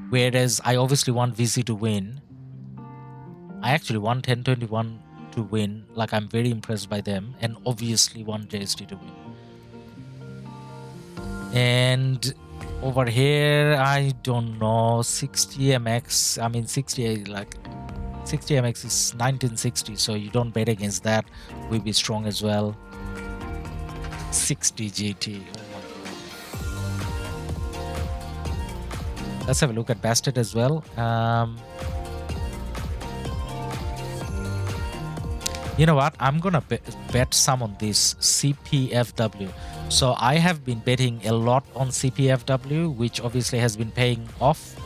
Speaker 1: Whereas I obviously want VC to win. I actually want 1021 to win. Like, I'm very impressed by them, and obviously want JST to win. And over here, I don't know, 60 MX, I mean 60, like 60 MX is 1960, so you don't bet against that. Will be strong as well. 60 GT, oh my god. Let's have a look at Bastard as well. You know what? I'm gonna bet some on this CPFW. So I have been betting a lot on CPFW, which obviously has been paying off.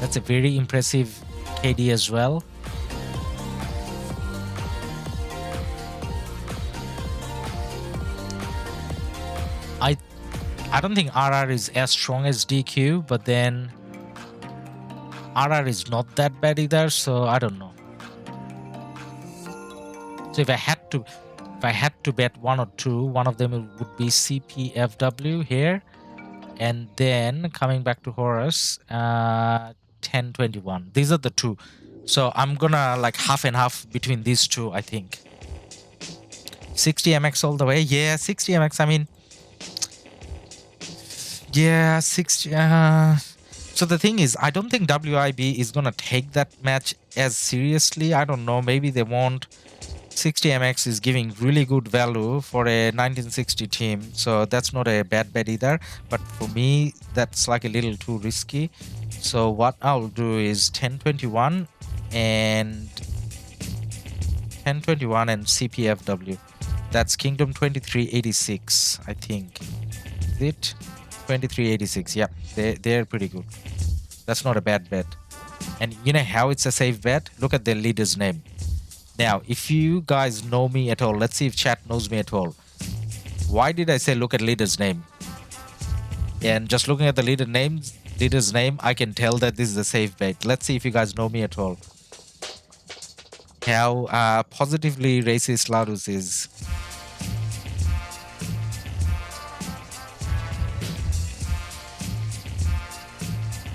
Speaker 1: That's a very impressive KD as well. I don't think RR is as strong as DQ, but then RR is not that bad either, so I don't know. So if I had to bet one or two, one of them would be CPFW here, and then coming back to Horus, 1021. These are the two. So I'm gonna like half and half between these two, I think. 60 MX all the way. Yeah, 60 MX. I mean, yeah, 60. So the thing is, I don't think WIB is gonna take that match as seriously. I don't know. Maybe they won't. 60 MX is giving really good value for a 1960 team, so that's not a bad bet either. But for me, that's like a little too risky. So what I'll do is 1021 and CPFW. That's Kingdom 2386, I think. Is it 2386? Yeah, they're pretty good. That's not a bad bet. And you know how it's a safe bet? Look at the leader's name. Now, if you guys know me at all, let's see if chat knows me at all. Why did I say look at leader's name? And just looking at the leader's name, I can tell that this is a safe bet. Let's see if you guys know me at all. How positively racist Ladus is.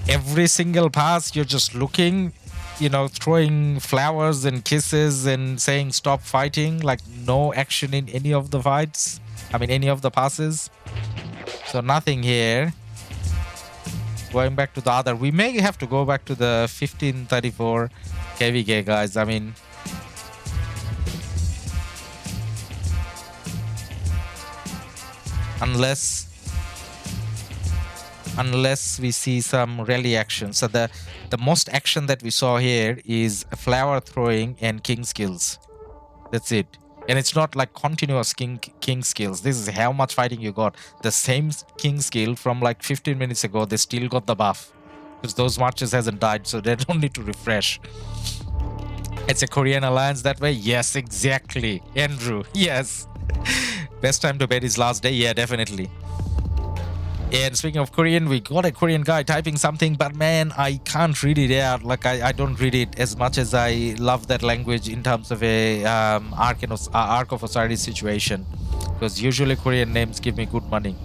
Speaker 1: Every single pass, you're just looking, you know, throwing flowers and kisses and saying stop fighting, like no action in any of the fights. I mean, any of the passes. So nothing here. Going back to the other, we may have to go back to the 1534 KvK, guys. I mean, unless we see some rally action. So the most action that we saw here is flower throwing and king skills. That's it. And it's not like continuous king skills. This is how much fighting you got. The same king skill from like 15 minutes ago, they still got the buff. Because those marches hasn't died, so they don't need to refresh. It's a Korean alliance that way? Yes, exactly. Andrew, yes. Best time to bet is last day? Yeah, definitely. And speaking of Korean, we got a Korean guy typing something, but man, I can't read it out. Like, I don't read it as much as I love that language in terms of a Ark of Osiris situation. Because usually Korean names give me good money.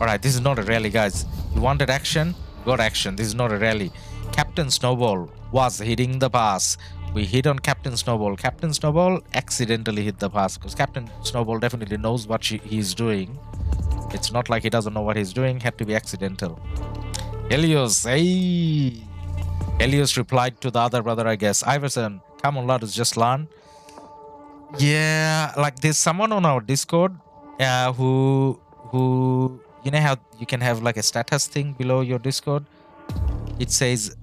Speaker 1: Alright, this is not a rally, guys. You wanted action? Got action. This is not a rally. Captain Snowball was hitting the pass. We hit on Captain Snowball. Captain Snowball accidentally hit the pass because Captain Snowball definitely knows what he's doing. It's not like he doesn't know what he's doing. Had to be accidental. Helios, hey! Helios replied to the other brother, I guess. Iverson, come on, Ladus, just learn. Yeah, like there's someone on our Discord who you know how you can have like a status thing below your Discord? It says,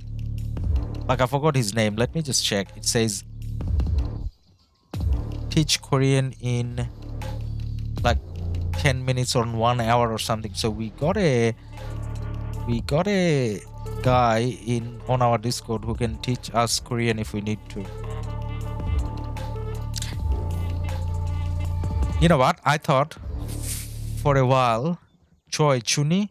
Speaker 1: like I forgot his name. Let me just check. It says teach Korean in like 10 minutes or 1 hour or something. So we got a guy on our Discord who can teach us Korean if we need to. You know what? I thought for a while, Chuni.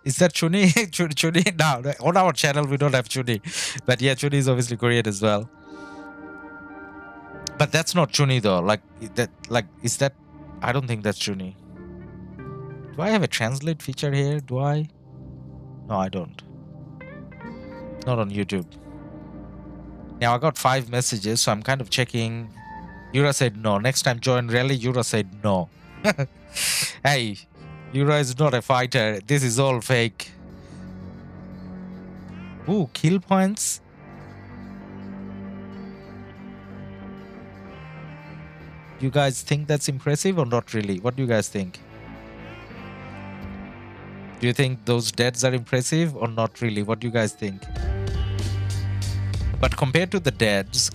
Speaker 1: Is that Chuni? Chuni? No, on our channel we don't have Chuni. But yeah, Chuni is obviously Korean as well. But that's not Chuni though. Like that. Like is that? I don't think that's Chuni. Do I have a translate feature here? Do I? No, I don't. Not on YouTube. Now I got 5 messages, so I'm kind of checking. Yura said no. Next time join rally. Yura said no. Hey, Yura is not a fighter. This is all fake. Ooh, kill points. You guys think that's impressive or not really? What do you guys think? Do you think those deads are impressive or not really? What do you guys think? But compared to the deads,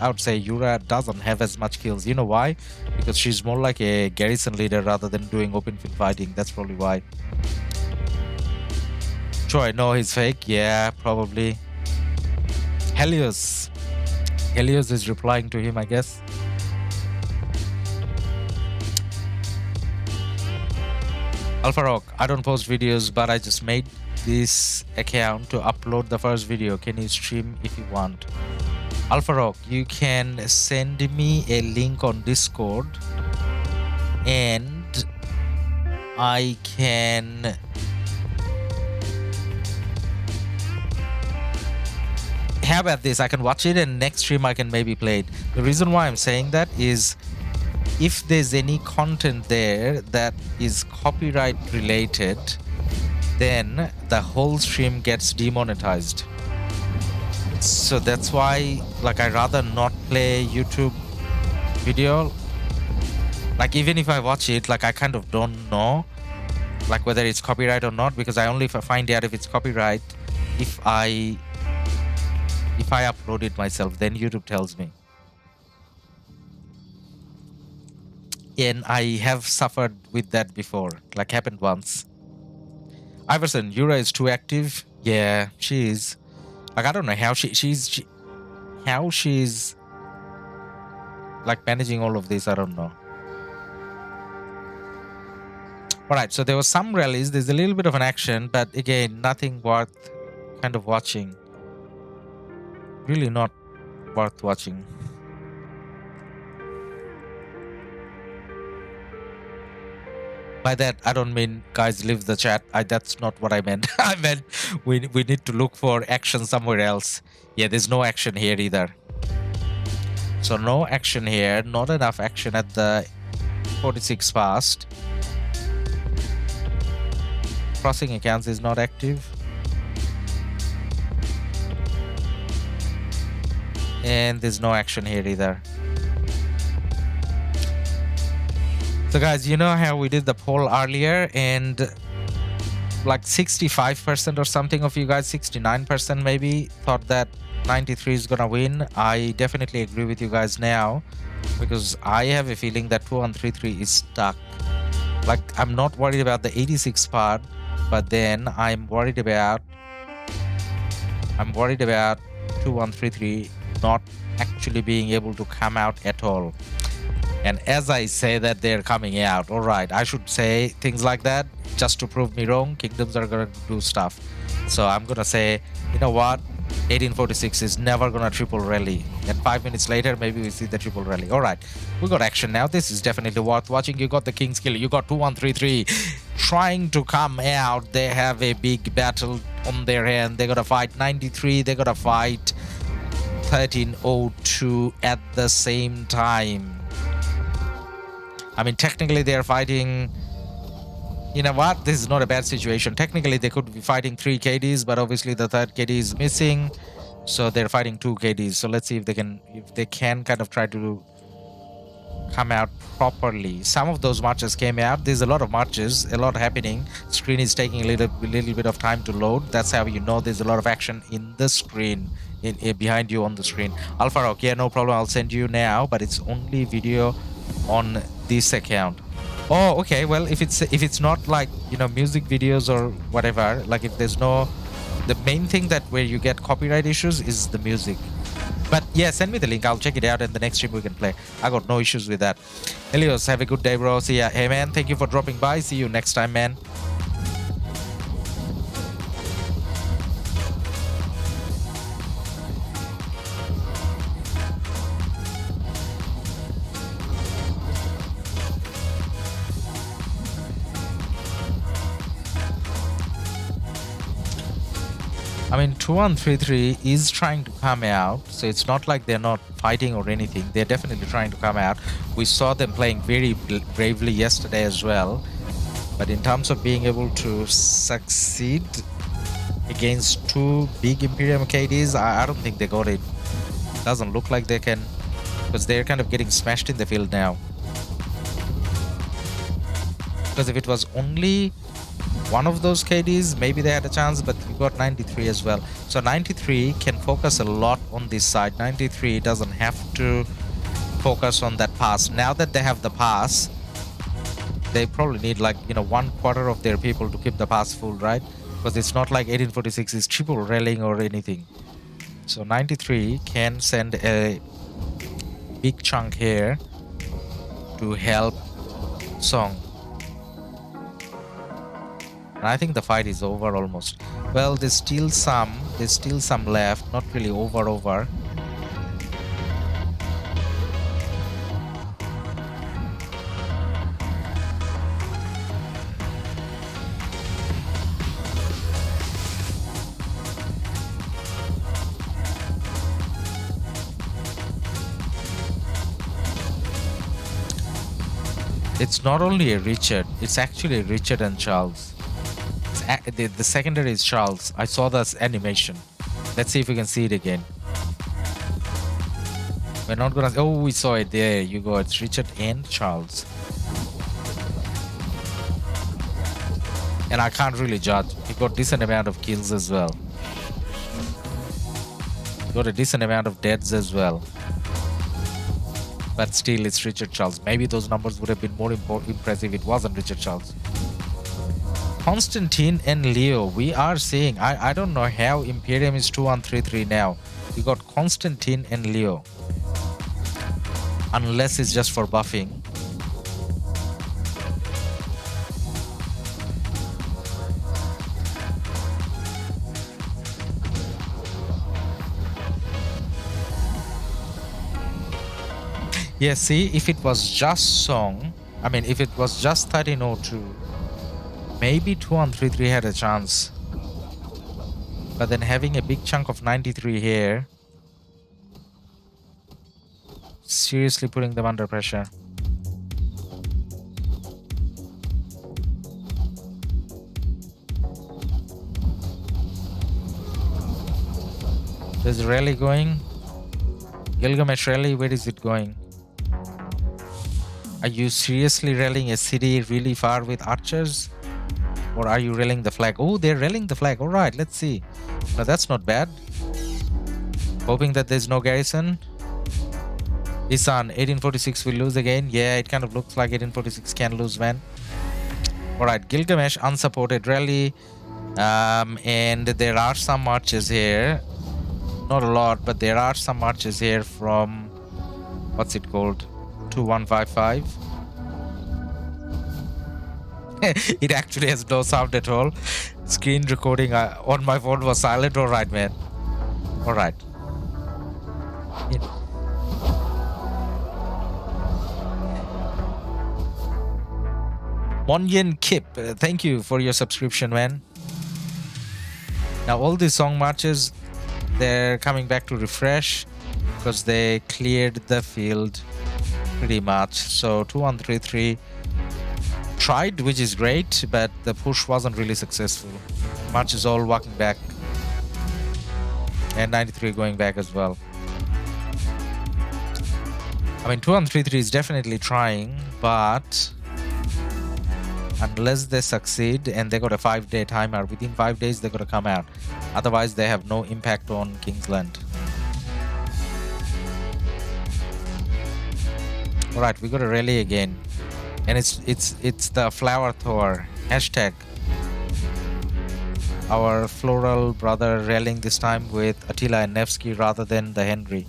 Speaker 1: I would say Yura doesn't have as much kills. You know why? Because she's more like a garrison leader rather than doing open field fighting. That's probably why. Troy, no, he's fake. Yeah, probably. Helios is replying to him, I guess. Alpha RoK, I don't post videos, but I just made this account to upload the first video. Can you stream if you want? Alpha RoK, you can send me a link on Discord and I can how about this? I can watch it and next stream I can maybe play it. The reason why I'm saying that is if there's any content there that is copyright related, then the whole stream gets demonetized. So that's why, like, I rather not play YouTube video. Like, even if I watch it, like, I kind of don't know, like, whether it's copyright or not, because I only find out if it's copyright if I upload it myself. Then YouTube tells me. And I have suffered with that before, like happened once. Iverson, Yura is too active. Yeah, she is. Like, I don't know how she's like managing all of this. I don't know. All right, so there was some rallies. There's a little bit of an action, but again, nothing worth kind of watching. Really not worth watching. By that, I don't mean guys leave the chat. That's not what I meant. I meant we need to look for action somewhere else. Yeah, there's no action here either. So no action here. Not enough action at the 46 past. Crossing accounts is not active. And there's no action here either. So guys, you know how we did the poll earlier and like 65% or something of you guys, 69% maybe, thought that 93 is gonna win. I definitely agree with you guys now because I have a feeling that 2133 is stuck. Like, I'm not worried about the 86 part, but then I'm worried about 2133 not actually being able to come out at all. And as I say that they're coming out, all right, I should say things like that just to prove me wrong. Kingdoms are gonna do stuff. So I'm gonna say, you know what, 1846 is never gonna triple rally. And 5 minutes later, maybe we see the triple rally. All right, we got action now. This is definitely worth watching. You got the King's Kill. You got 2133 trying to come out. They have a big battle on their hand. They're gonna fight 93. They're gonna fight 1302 at the same time. I mean, technically they're fighting, you know what, this is not a bad situation. Technically they could be fighting 3 KDs, but obviously the third KD is missing, so they're fighting 2 KDs. So let's see if they can kind of try to come out properly. Some of those marches came out. There's a lot of marches, a lot happening. Screen is taking a little bit of time to load. That's how you know there's a lot of action in the screen, behind you on the screen. Alpha RoK, yeah, no problem, I'll send you now, but it's only video on this account. Oh, okay, well, if it's not like, you know, music videos or whatever, like if there's no, the main thing that where you get copyright issues is the music. But yeah, send me the link, I'll check it out, and the next stream we can play. I got no issues with that. Helios, have a good day, bro. See ya. Hey man, thank you for dropping by. See you next time, man. I mean, 2133 is trying to come out, so it's not like they're not fighting or anything. They're definitely trying to come out. We saw them playing very bravely yesterday as well. But in terms of being able to succeed against 2 big Imperium KDs, I don't think they got it. Doesn't look like they can, because they're kind of getting smashed in the field now. Because if it was only one of those KDs, maybe they had a chance, but we got 93 as well. So 93 can focus a lot on this side. 93 doesn't have to focus on that pass. Now that they have the pass, they probably need, like, you know, 1/4 of their people to keep the pass full, right? Because it's not like 1846 is triple rallying or anything. So 93 can send a big chunk here to help Song. And I think the fight is over almost. Well, there's still some left, not really over. It's not only a Richard, it's actually Richard and Charles. The secondary is Charles. I saw this animation. Let's see if we can see it again. We're not gonna. Oh, we saw it. There you go. It's Richard and Charles. And I can't really judge. He got decent amount of kills as well. He got a decent amount of deaths as well. But still, it's Richard Charles. Maybe those numbers would have been more impressive if it wasn't Richard Charles. Constantine and Leo, we are seeing. I don't know how Imperium is 2133 now. We got Constantine and Leo. Unless it's just for buffing. Yeah, see, if it was just song, I mean, if it was just 1302, maybe 2133 had a chance. But then having a big chunk of 93 here, seriously putting them under pressure. There's a rally going. Gilgamesh rally, where is it going? Are you seriously rallying a city really far with archers? Or are you rallying the flag? Oh, they're rallying the flag. Alright, let's see. No, that's not bad. Hoping that there's no garrison. Isan, 1846 will lose again. Yeah, it kind of looks like 1846 can lose, man. Alright, Gilgamesh, unsupported rally. And there are some marches here. Not a lot, but there are some marches here from... What's it called? 2155. It actually has no sound at all. Screen recording on my phone was silent. Alright, man. Alright. Monyen Kip, thank you for your subscription, man. Now all these song marches, they're coming back to refresh because they cleared the field pretty much. So 2133 tried, which is great, but the push wasn't really successful. March is all walking back, and 93 going back as well. I mean, 2133 is definitely trying, but unless they succeed, and they got a 5-day timer, within 5 days they got to come out. Otherwise, they have no impact on Kingsland. Alright, we got a rally again, and it's the Flower Thor hashtag. Our floral brother rallying this time with Attila and Nevsky rather than the Henry.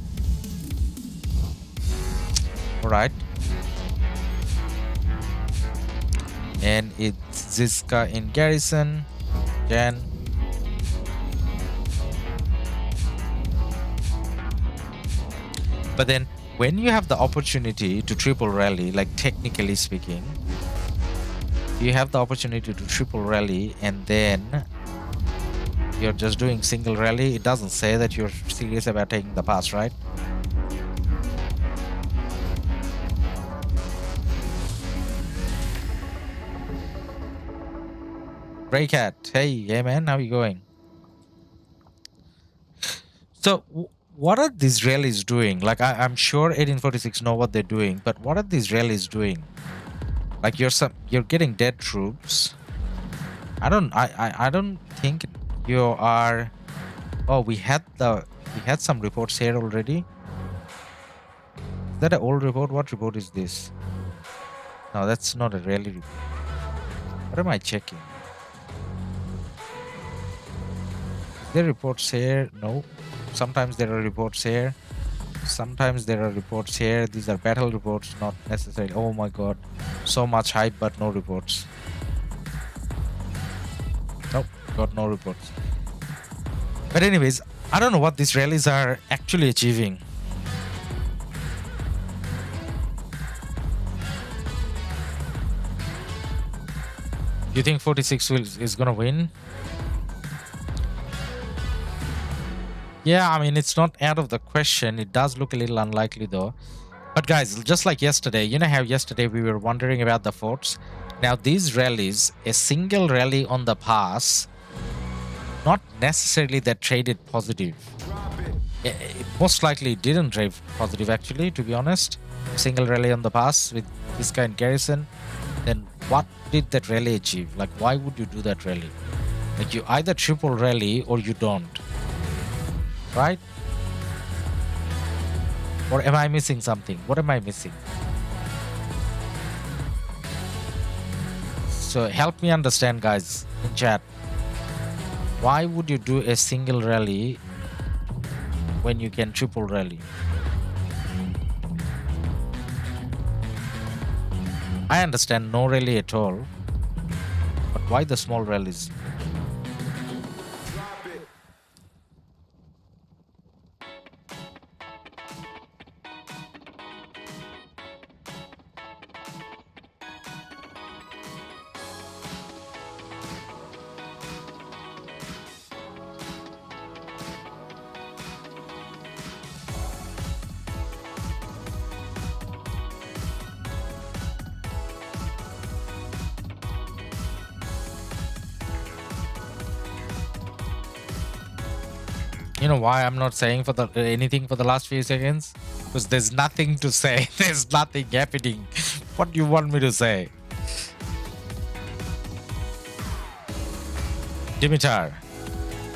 Speaker 1: Alright. And it's Zizka in garrison. Jan. But then when you have the opportunity to triple rally, like technically speaking, you have the opportunity to triple rally and then you're just doing single rally, it doesn't say that you're serious about taking the pass, right? Greycat, hey man, how you going? So what are these rallies doing? Like I'm sure 1846 know what they're doing, but what are these rallies doing? Like you're getting dead troops. I don't think you are. Oh, we had some reports here already. Is that an old report? What report is this? No, that's not a rally report. What am I checking? Is there reports here? No. Sometimes there are reports here. Sometimes there are reports here. These are battle reports, not necessarily. Oh my god. So much hype, but no reports. Nope, got no reports. But anyways, I don't know what these rallies are actually achieving. Do you think 46 is gonna win? Yeah, I mean, it's not out of the question. It does look a little unlikely though. But guys, just like yesterday, you know how yesterday we were wondering about the forts? Now these rallies, a single rally on the pass, not necessarily that traded positive. It most likely didn't trade positive actually, to be honest. Single rally on the pass with this kind of garrison. Then what did that rally achieve? Like, why would you do that rally? Like, you either triple rally or you don't. Right? Or am I missing something? What am I missing? So help me understand, guys, in chat. Why would you do a single rally when you can triple rally? I understand no rally at all, but why the small rallies? You know why I'm not saying for the anything for the last few seconds? Because there's nothing to say. There's nothing happening. What do you want me to say? Dimitar,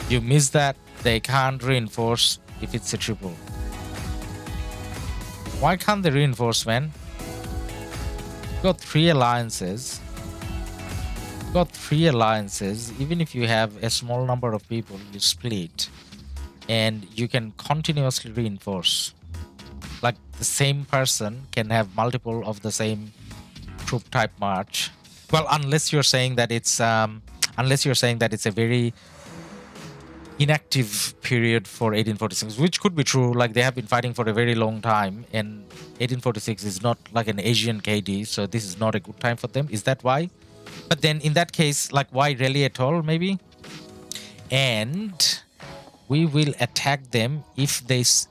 Speaker 1: you missed that. They can't reinforce if it's a triple. Why can't they reinforce, man? Got 3 alliances. Got 3 alliances. Even if you have a small number of people, you split. And you can continuously reinforce. Like the same person can have multiple of the same troop type march. Well, unless you're saying that it's a very inactive period for 1846, which could be true. Like they have been fighting for a very long time, and 1846 is not like an Asian KD, so this is not a good time for them. Is that why? But then in that case, like why rally at all, maybe? And we will attack them if they split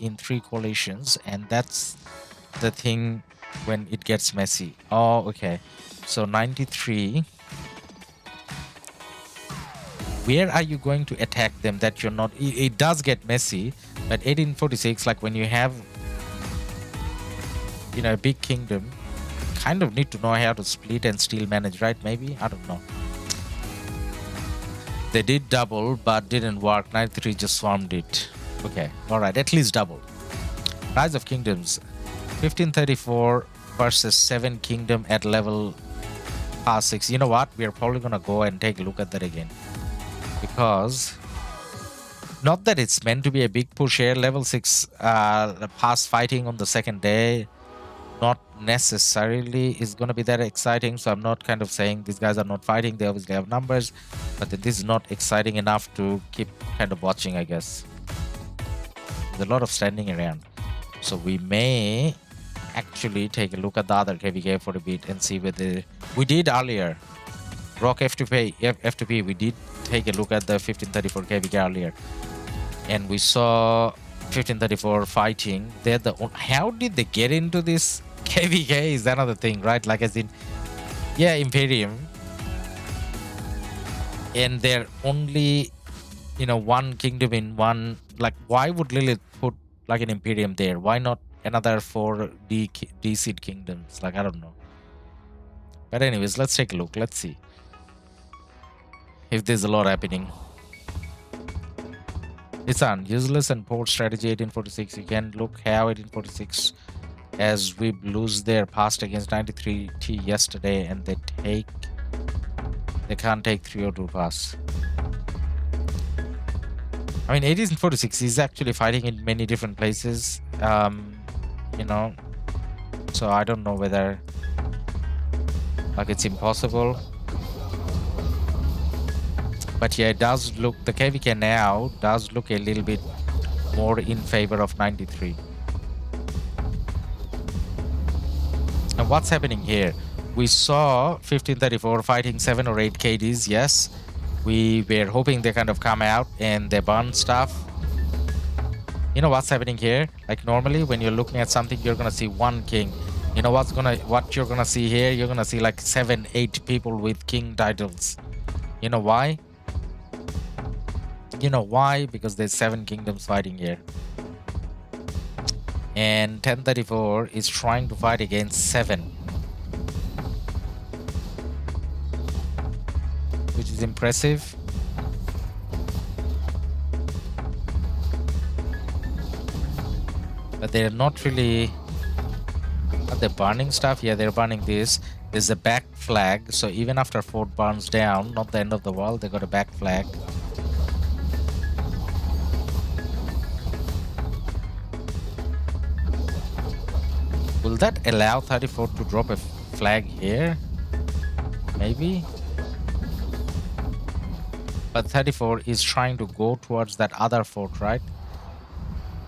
Speaker 1: in 3 coalitions, and that's the thing when it gets messy. Oh, okay. So 93. Where are you going to attack them that you're not? It does get messy, but 1846, like when you have, you know, a big kingdom, kind of need to know how to split and still manage, right? Maybe? I don't know. They did double, but didn't work. 93 just swarmed it. Okay, alright, at least double. Rise of Kingdoms. 1534 versus 7 Kingdom at level past 6. You know what? We are probably gonna go and take a look at that again. Because, not that it's meant to be a big push here. Level 6 past fighting on the second day, not necessarily is going to be that exciting. So I'm not kind of saying these guys are not fighting. They obviously have numbers, but this is not exciting enough to keep kind of watching, I guess. There's a lot of standing around. So we may actually take a look at the other KvK for a bit and see whether we did earlier. RoK F2P, we did take a look at the 1534 KvK earlier. And we saw 1534 fighting. They're the how did they get into this KvK is another thing, right? Like as in, yeah, Imperium, and they're only, you know, one kingdom in one. Like, why would Lilith put like an Imperium there? Why not another 4 D-seed kingdoms? Like, I don't know. But anyways, let's take a look. Let's see if there's a lot happening. It's an useless and poor strategy. 1846. You can look how 1846 as we lose their past against 93T yesterday, and they can't take 302 pass. I mean, 1846 is actually fighting in many different places, you know, so I don't know whether like it's impossible. But yeah, it does look, the KvK now does look a little bit more in favor of 93. And what's happening here? We saw 1534 fighting 7 or 8 KDs, yes. We were hoping they kind of come out and they burn stuff. You know what's happening here? Like normally when you're looking at something, you're gonna see 1 king. You know what you're gonna see here? You're gonna see like 7, 8 people with king titles. You know why? You know why? Because there's 7 kingdoms fighting here. And 1034 is trying to fight against 7. Which is impressive. But they're not really Are they burning stuff? Yeah, they're burning this. There's a back flag, so even after fort burns down, not the end of the world, they got a back flag. Will that allow 34 to drop a flag here? Maybe? But 34 is trying to go towards that other fort, right?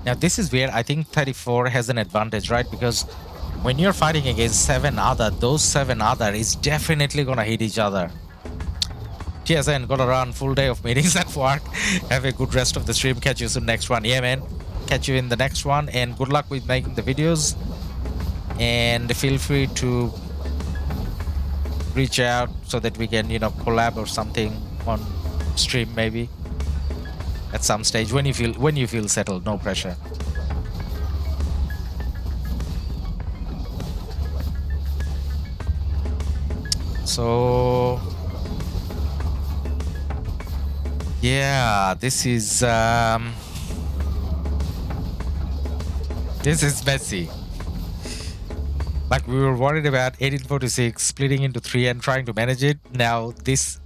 Speaker 1: Now this is where I think 34 has an advantage, right? Because when you're fighting against 7 other, those 7 other is definitely gonna hit each other. TSN, gotta run, full day of meetings at work. Have a good rest of the stream. Catch you soon next one. Yeah, man. Catch you in the next one, and good luck with making the videos. And feel free to reach out so that we can, you know, collab or something on stream maybe at some stage when you feel settled. No pressure. So yeah, this is messy. Like, we were worried about 1846 splitting into 3 and trying to manage it. Now these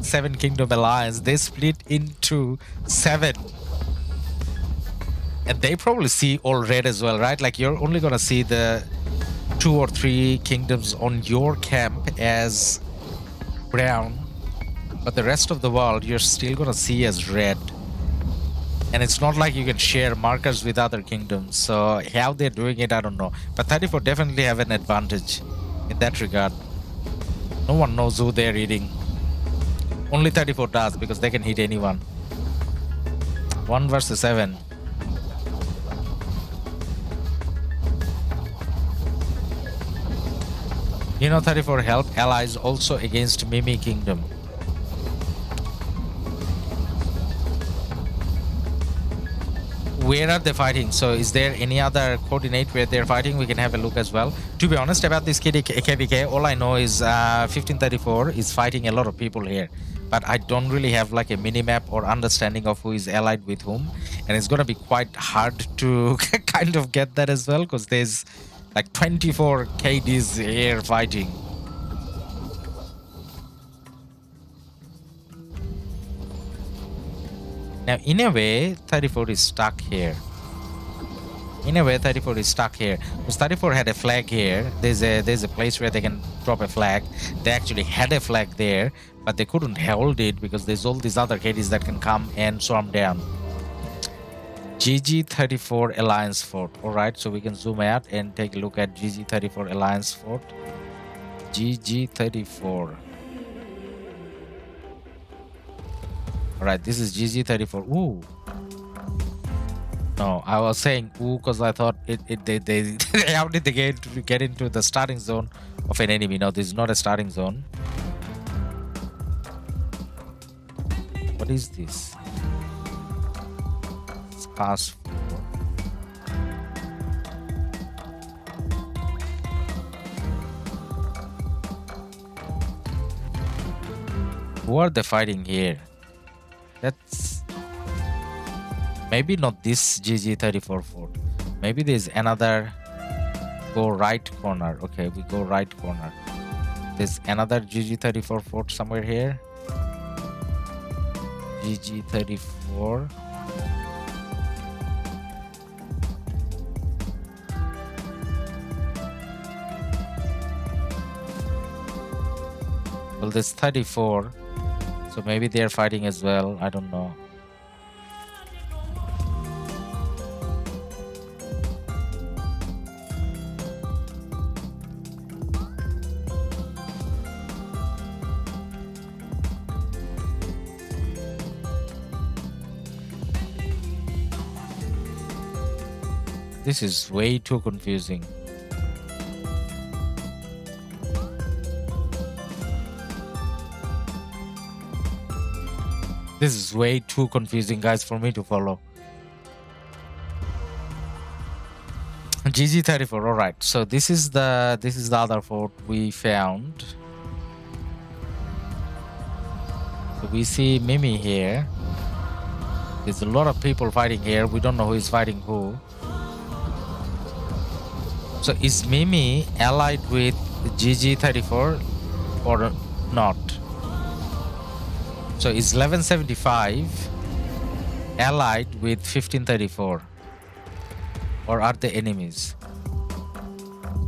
Speaker 1: 7 Kingdom Alliance, they split into 7. And they probably see all red as well, right? Like, you're only gonna see the 2 or 3 kingdoms on your camp as brown, but the rest of the world you're still gonna see as red. And it's not like you can share markers with other kingdoms, so how they're doing it, I don't know. But 34 definitely have an advantage in that regard. No one knows who they're eating. Only 34 does, because they can hit anyone. 1 versus 7. You know, 34 helped allies also against Mimi Kingdom. Where are they fighting? So is there any other coordinate where they're fighting? We can have a look as well. To be honest about this KvK, all I know is 1534 is fighting a lot of people here. But I don't really have like a mini-map or understanding of who is allied with whom. And it's going to be quite hard to kind of get that as well, because there's like 24 KDs here fighting. Now, in a way, 34 is stuck here. In a way, 34 is stuck here. Because 34 had a flag here. There's a place where they can drop a flag. They actually had a flag there, but they couldn't hold it because there's all these other KDs that can come and swarm down. GG34 Alliance Fort. Alright, so we can zoom out and take a look at GG34 Alliance Fort. GG34. Alright, this is GG34. Ooh. No, I was saying ooh because I thought they how did they get into the starting zone of an enemy? No, this is not a starting zone. What is this? Pass. Who are they fighting here? That's maybe not this GG34 fort. Maybe there's another. Go right corner. Okay, we go right corner. There's another GG34 fort somewhere here. GG34. Well, there's 34. So maybe they're fighting as well. I don't know. This is way too confusing. This is way too confusing, guys, for me to follow. GG34. All right. So this is the other fort we found. So we see Mimi here. There's a lot of people fighting here. We don't know who is fighting who. So is Mimi allied with GG34 or not? So is 1175 allied with 1534, or are they enemies?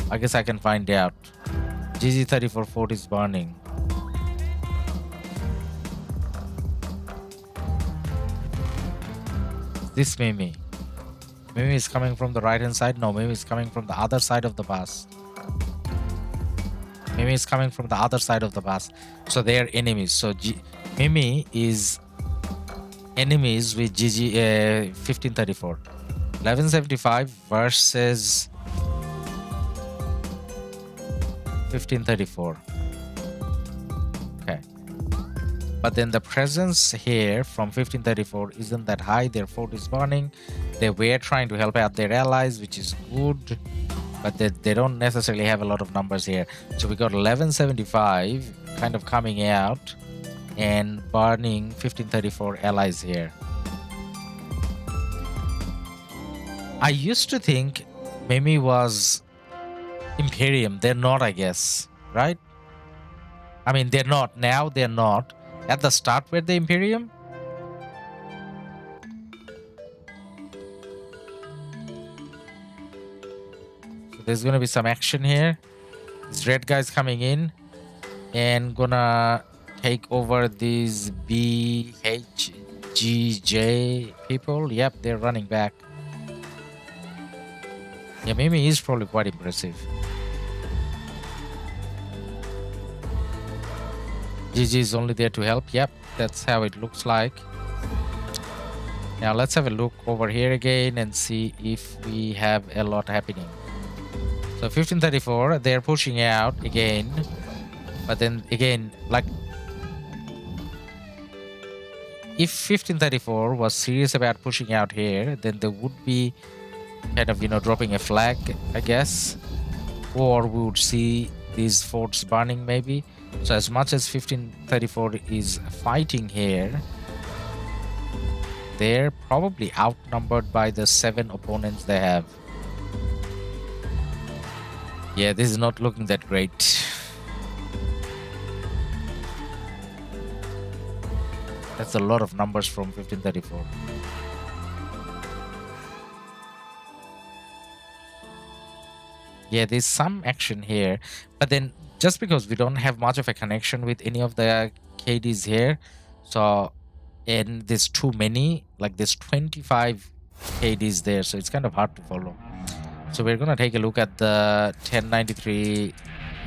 Speaker 1: I guess I can find out. GG34 fort is burning. This Mimi. Mimi is coming from the right hand side. No, Mimi is coming from the other side of the bus. Mimi is coming from the other side of the bus. So they are enemies. So Mimi is enemies with GG 1534. 1175 versus 1534. Okay. But then the presence here from 1534 isn't that high. Their fort is burning. They were trying to help out their allies, which is good. But they don't necessarily have a lot of numbers here. So we got 1175 kind of coming out and burning 1534 allies here. I used to think Mimi was Imperium. They're not, I guess, right? I mean, they're not. Now they're not. At the start were they Imperium? So there's gonna be some action here. This red guy's coming in and gonna take over these BHGJ people. Yep, they're running back. Yeah, Mimi is probably quite impressive. GG is only there to help. Yep, that's how it looks like. Now let's have a look over here again and see if we have a lot happening. So 1534, they're pushing out again. But then again, like, if 1534 was serious about pushing out here, then there would be kind of, you know, dropping a flag, I guess, or we would see these forts burning maybe. So as much as 1534 is fighting here, they're probably outnumbered by the 7 opponents they have. Yeah, this is not looking that great. That's a lot of numbers from 1534. Yeah, there's some action here, but then just because we don't have much of a connection with any of the KDs here, so, and there's too many, like there's 25 KDs there, so it's kind of hard to follow. So we're gonna take a look at the 1093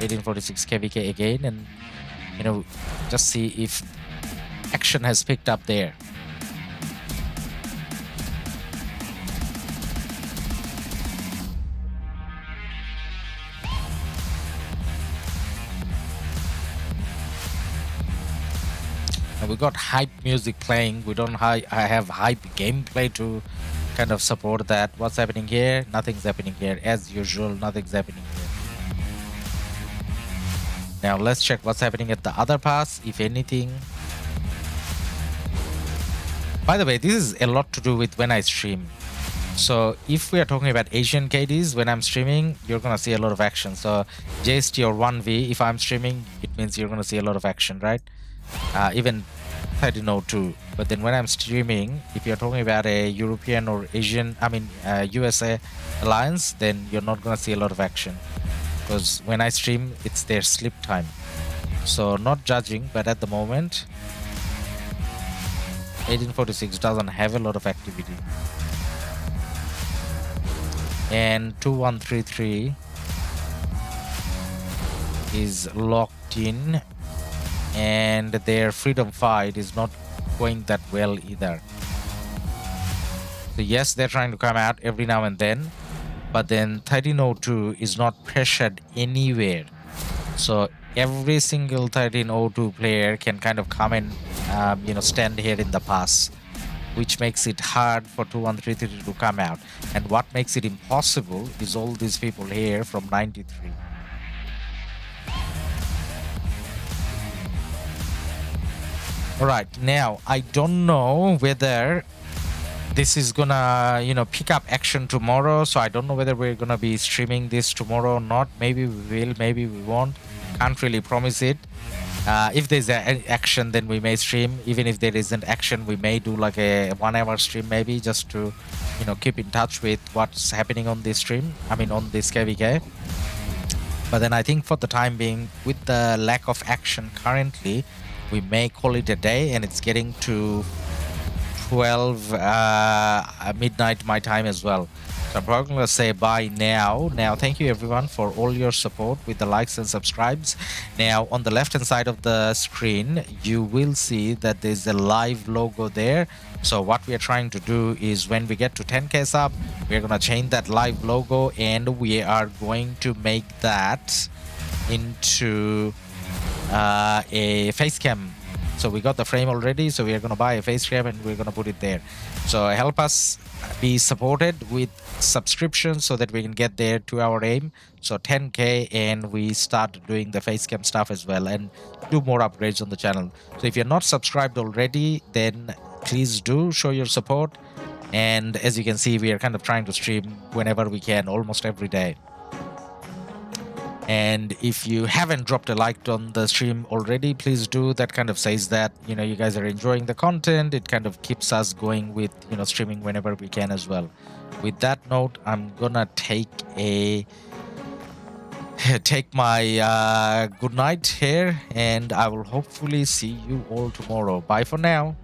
Speaker 1: 1846 KvK again, and, you know, just see if action has picked up there. We got hype music playing. We don't I have hype gameplay to kind of support that. What's happening here? Nothing's happening here. As usual, nothing's happening here. Now let's check what's happening at the other pass, if anything. By the way, this is a lot to do with when I stream. So if we are talking about Asian KDs, when I'm streaming, you're gonna see a lot of action. So JST or 1v, if I'm streaming, it means you're gonna see a lot of action, right? Even 1302. But then when I'm streaming, if you're talking about a European or Asian, I mean USA alliance, then you're not gonna see a lot of action, because when I stream, it's their sleep time. So not judging, but at the moment 1846 doesn't have a lot of activity. And 2133 is locked in, and their freedom fight is not going that well either. So yes, they're trying to come out every now and then, but then 1302 is not pressured anywhere. So every single 1302 player can kind of come and you know, stand here in the pass, which makes it hard for 2133 to come out. And what makes it impossible is all these people here from 93. Alright, now I don't know whether this is gonna, you know, pick up action tomorrow. So I don't know whether we're gonna be streaming this tomorrow or not. Maybe we will, maybe we won't. Can't really promise it. If there's action, then we may stream. Even if there isn't action, we may do like a 1 hour stream maybe, just to, you know, keep in touch with what's happening on this stream. I mean, on this KvK. But then I think for the time being, with the lack of action currently, we may call it a day, and it's getting to 12 midnight my time as well. So I'm probably gonna say bye now. Now, thank you everyone for all your support with the likes and subscribes. Now, on the left hand side of the screen, you will see that there's a live logo there. So what we are trying to do is, when we get to 10k sub, we're gonna change that live logo, and we are going to make that into a face cam. So we got the frame already, so we are gonna buy a face cam and we're gonna put it there. So help us be supported with subscriptions so that we can get there to our aim. So 10k, and we start doing the face cam stuff as well, and do more upgrades on the channel. So if you're not subscribed already, then please do show your support. And as you can see, we are kind of trying to stream whenever we can, almost every day. And if you haven't dropped a like on the stream already, please do. That kind of says that, you know, you guys are enjoying the content. It kind of keeps us going with, you know, streaming whenever we can as well. With that note, I'm gonna take my good night here, and I will hopefully see you all tomorrow. Bye for now.